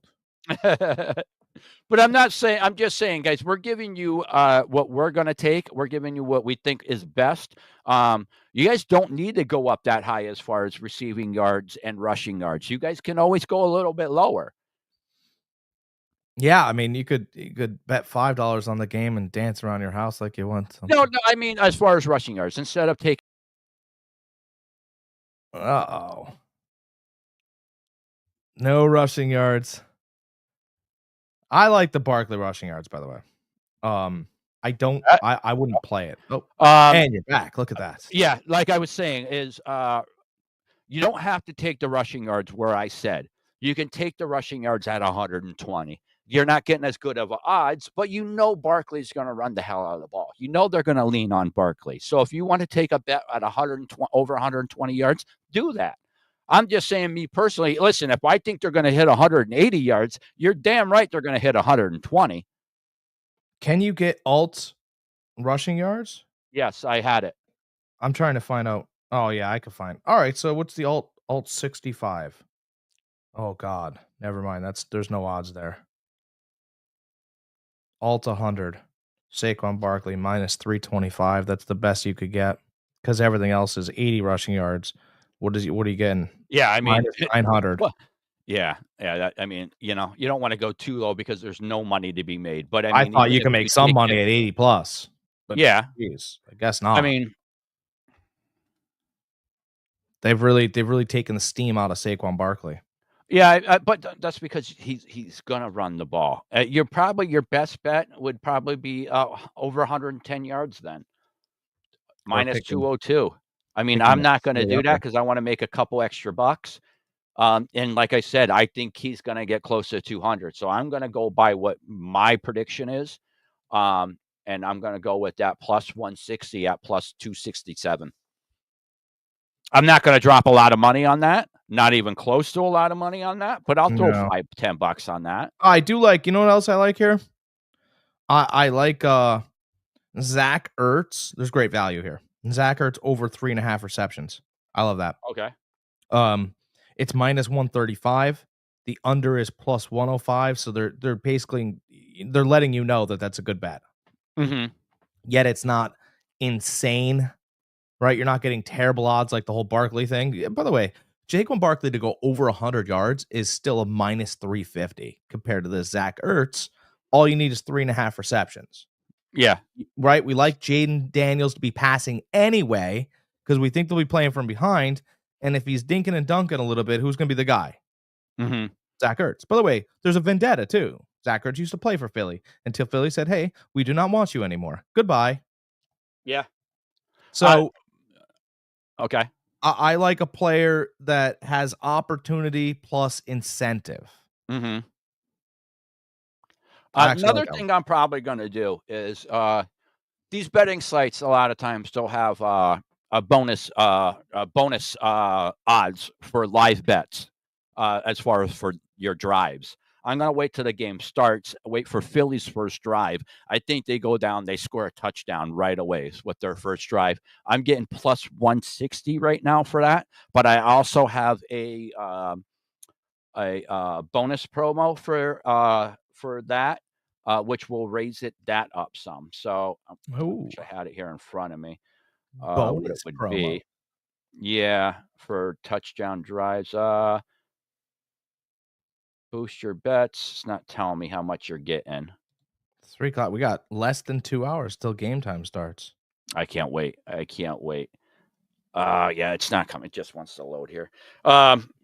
But I'm not saying, I'm just saying, guys, we're giving you what we're going to take. We're giving you what we think is best. You guys don't need to go up that high as far as receiving yards and rushing yards. You guys can always go a little bit lower. Yeah, I mean, you could bet $5 on the game and dance around your house like you want. No, I mean, as far as rushing yards, instead of taking. No rushing yards. I like the Barkley rushing yards, by the way. I don't. I wouldn't play it. Oh, and you're back. Look at that. Yeah, like I was saying, is you don't have to take the rushing yards where I said. You can take the rushing yards at 120. You're not getting as good of odds, but you know Barkley's going to run the hell out of the ball. You know they're going to lean on Barkley. So if you want to take a bet at 120 over 120 yards, do that. I'm just saying, me personally, listen, if I think they're going to hit 180 yards, you're damn right they're going to hit 120. Can you get alt rushing yards? Yes, I had it. I'm trying to find out. Oh, yeah, I could find. All right, so what's the alt 65? Oh, God. Never mind. There's no odds there. Alt 100. Saquon Barkley minus 325. That's the best you could get because everything else is 80 rushing yards. What are you getting? Yeah, I mean, minus 900. Well, yeah. I mean, you don't want to go too low because there's no money to be made. But I thought you can make some money at 80 plus. But yeah, geez, I guess not. I mean, they've really taken the steam out of Saquon Barkley. Yeah, but that's because he's gonna run the ball. Your best bet would probably be over 110 yards then. Minus 202. I mean, I'm not going to do that because I want to make a couple extra bucks. And like I said, I think he's going to get close to 200. So I'm going to go by what my prediction is. And I'm going to go with that plus 160 at plus 267. I'm not going to drop a lot of money on that. Not even close to a lot of money on that, but I'll throw $5-10 on that. I do like, you know what else I like here? I like Zach Ertz. There's great value here. Zach Ertz over 3.5 receptions. I love that. Okay. It's minus 135. The under is plus 105. So they're basically they're letting you know that that's a good bet. Mm-hmm. Yet it's not insane, right? You're not getting terrible odds like the whole Barkley thing. By the way, Saquon Barkley to go over 100 yards is still a minus 350 compared to this Zach Ertz. All you need is 3.5 receptions. Yeah. Right? We like Jaden Daniels to be passing anyway because we think they'll be playing from behind. And if he's dinking and dunking a little bit, who's going to be the guy? Mm-hmm. Zach Ertz. By the way, there's a vendetta too. Zach Ertz used to play for Philly until Philly said, hey, we do not want you anymore. Goodbye. Yeah. So okay. I like a player that has opportunity plus incentive. Mm-hmm. I actually Another like thing I'm probably going to do is these betting sites a lot of times still have a bonus odds for live bets as far as for your drives. I'm going to wait till the game starts, wait for Philly's first drive. I think they go down, they score a touchdown right away with their first drive. I'm getting plus 160 right now for that, but I also have a bonus promo for that, which will raise that up some. So I wish I had it here in front of me. What it bonus would promo. be. Yeah, for touchdown drives. Boost your bets. It's not telling me how much you're getting. 3 o'clock. We got less than 2 hours till game time starts. I can't wait. Yeah, it's not coming. It just wants to load here.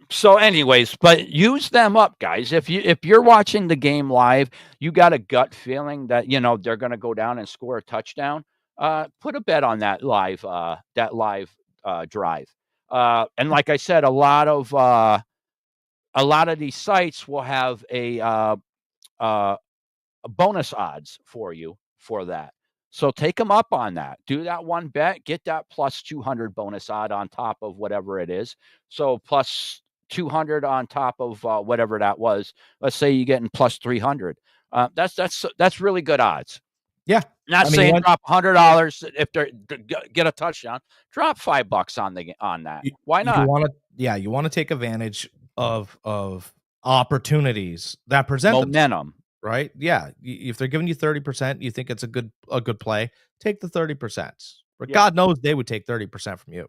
So anyways, but use them up, guys. If you're watching the game live, you got a gut feeling that they're going to go down and score a touchdown. Put a bet on that live drive. And like I said, a lot of these sites will have a bonus odds for you for that. So take them up on that. Do that one bet, get that plus 200 bonus odd on top of whatever it is. So plus 200 on top of whatever that was. Let's say you're getting plus 300. That's really good odds. Yeah. Not saying drop $100 if they get a touchdown. Drop $5 on that. Why not? You want to take advantage of opportunities that present momentum. Right? Yeah. If they're giving you 30%, you think it's a good play, take the 30%. But God knows they would take 30% from you.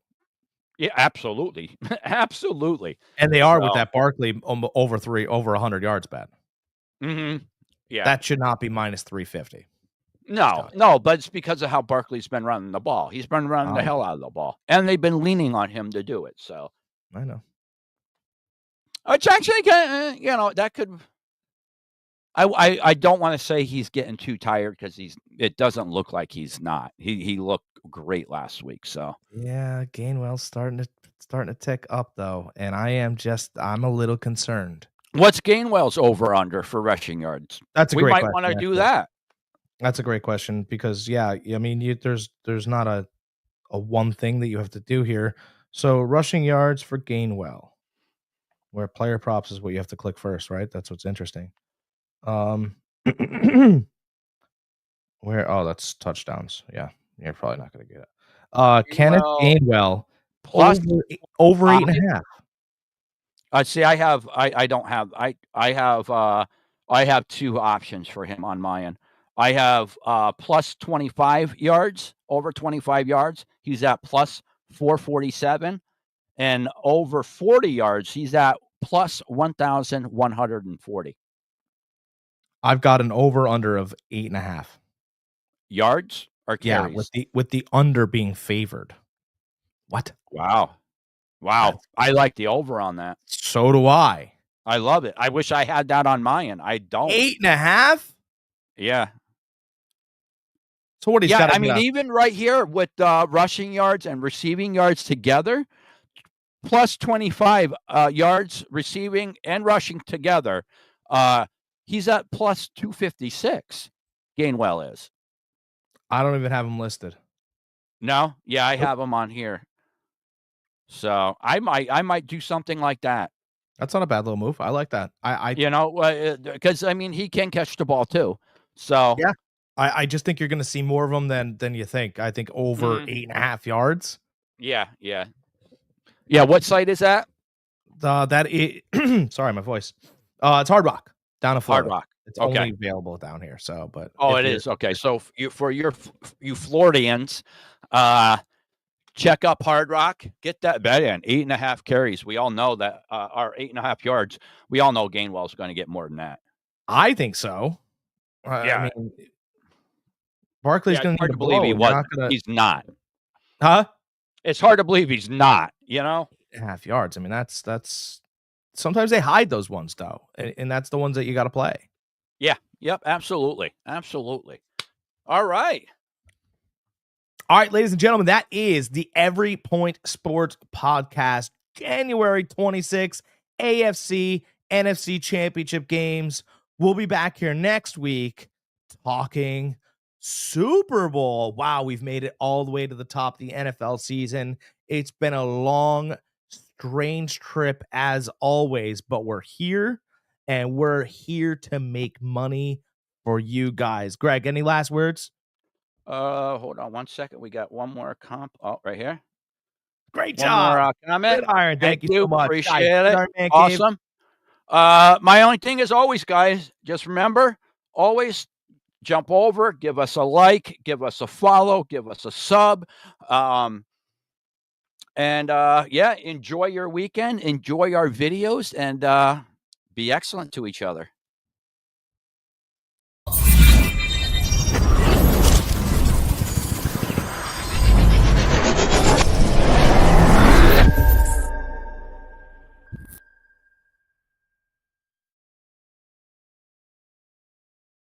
Yeah, absolutely. Absolutely. And they are with that Barkley over 100 yards bet. Mm-hmm. Yeah. That should not be minus 350. No, but it's because of how Barkley's been running the ball. He's been running the hell out of the ball. And they've been leaning on him to do it. So I know. It's actually, that could. I don't want to say he's getting too tired because it doesn't look like he's not. He looked great last week. So yeah, Gainwell's starting to tick up though, and I'm a little concerned. What's Gainwell's over under for rushing yards? That's a great question. We might want to do that. That's a great question because I mean, there's not a one thing that you have to do here. So rushing yards for Gainwell, where player props is what you have to click first, right? That's what's interesting. That's touchdowns. Yeah, you're probably not going to get it. Kenneth Gainwell plus over 8.5. See, I have two options for him on my end. I have plus 25 yards, over 25 yards. He's at plus 447, and over 40 yards, he's at plus 1,140. I've got an over under of 8.5 yards or carries. Yeah, with the under being favored. What? Wow. I like the over on that. So do I. I love it. I wish I had that on my end. I don't. 8.5. Yeah. So what he's got? I mean, even right here with rushing yards and receiving yards together, plus 25 yards receiving and rushing together. He's at plus 256. Gainwell is. I don't even have him listed. No? Yeah, I have him on here. So I might do something like that. That's not a bad little move. I like that. Because I mean, he can catch the ball too. So yeah, I just think you're going to see more of them than you think. I think over 8.5 yards. Yeah, yeah. Yeah, what site is that? That is, sorry, my voice. It's Hard Rock down in Hard Florida. Rock. It's Okay. only available down here. So, but Oh, if it you're is. Okay. So you Floridians, check up Hard Rock, get that bet in. 8.5 carries. We all know that our 8.5 yards. We all know Gainwell's going to get more than that. I think so. I Yeah. mean, Barkley's Yeah, it's going to need hard a to believe he blow. You're not wasn't. going to, He's not. huh? It's hard to believe he's not, you know? Half yards. I mean, that's sometimes they hide those ones though, and that's the ones that you got to play. Yeah. Yep. Absolutely. Absolutely. All right. All right, ladies and gentlemen, that is the Every Point Sports Podcast, January 26th, AFC, NFC Championship games. We'll be back here next week talking Super Bowl. Wow, we've made it all the way to the top of the NFL season. It's been a long, strange trip as always, but we're here and we're here to make money for you guys. Greg, any last words? Hold on one second. We got one more right here. Great One job. more comment. Gridiron. Thank you so much. Guys, Appreciate it. Gridiron Man Cave. Awesome. My only thing is always, guys, just remember, always jump over, give us a like, give us a follow, give us a sub. Yeah, enjoy your weekend, enjoy our videos, and be excellent to each other.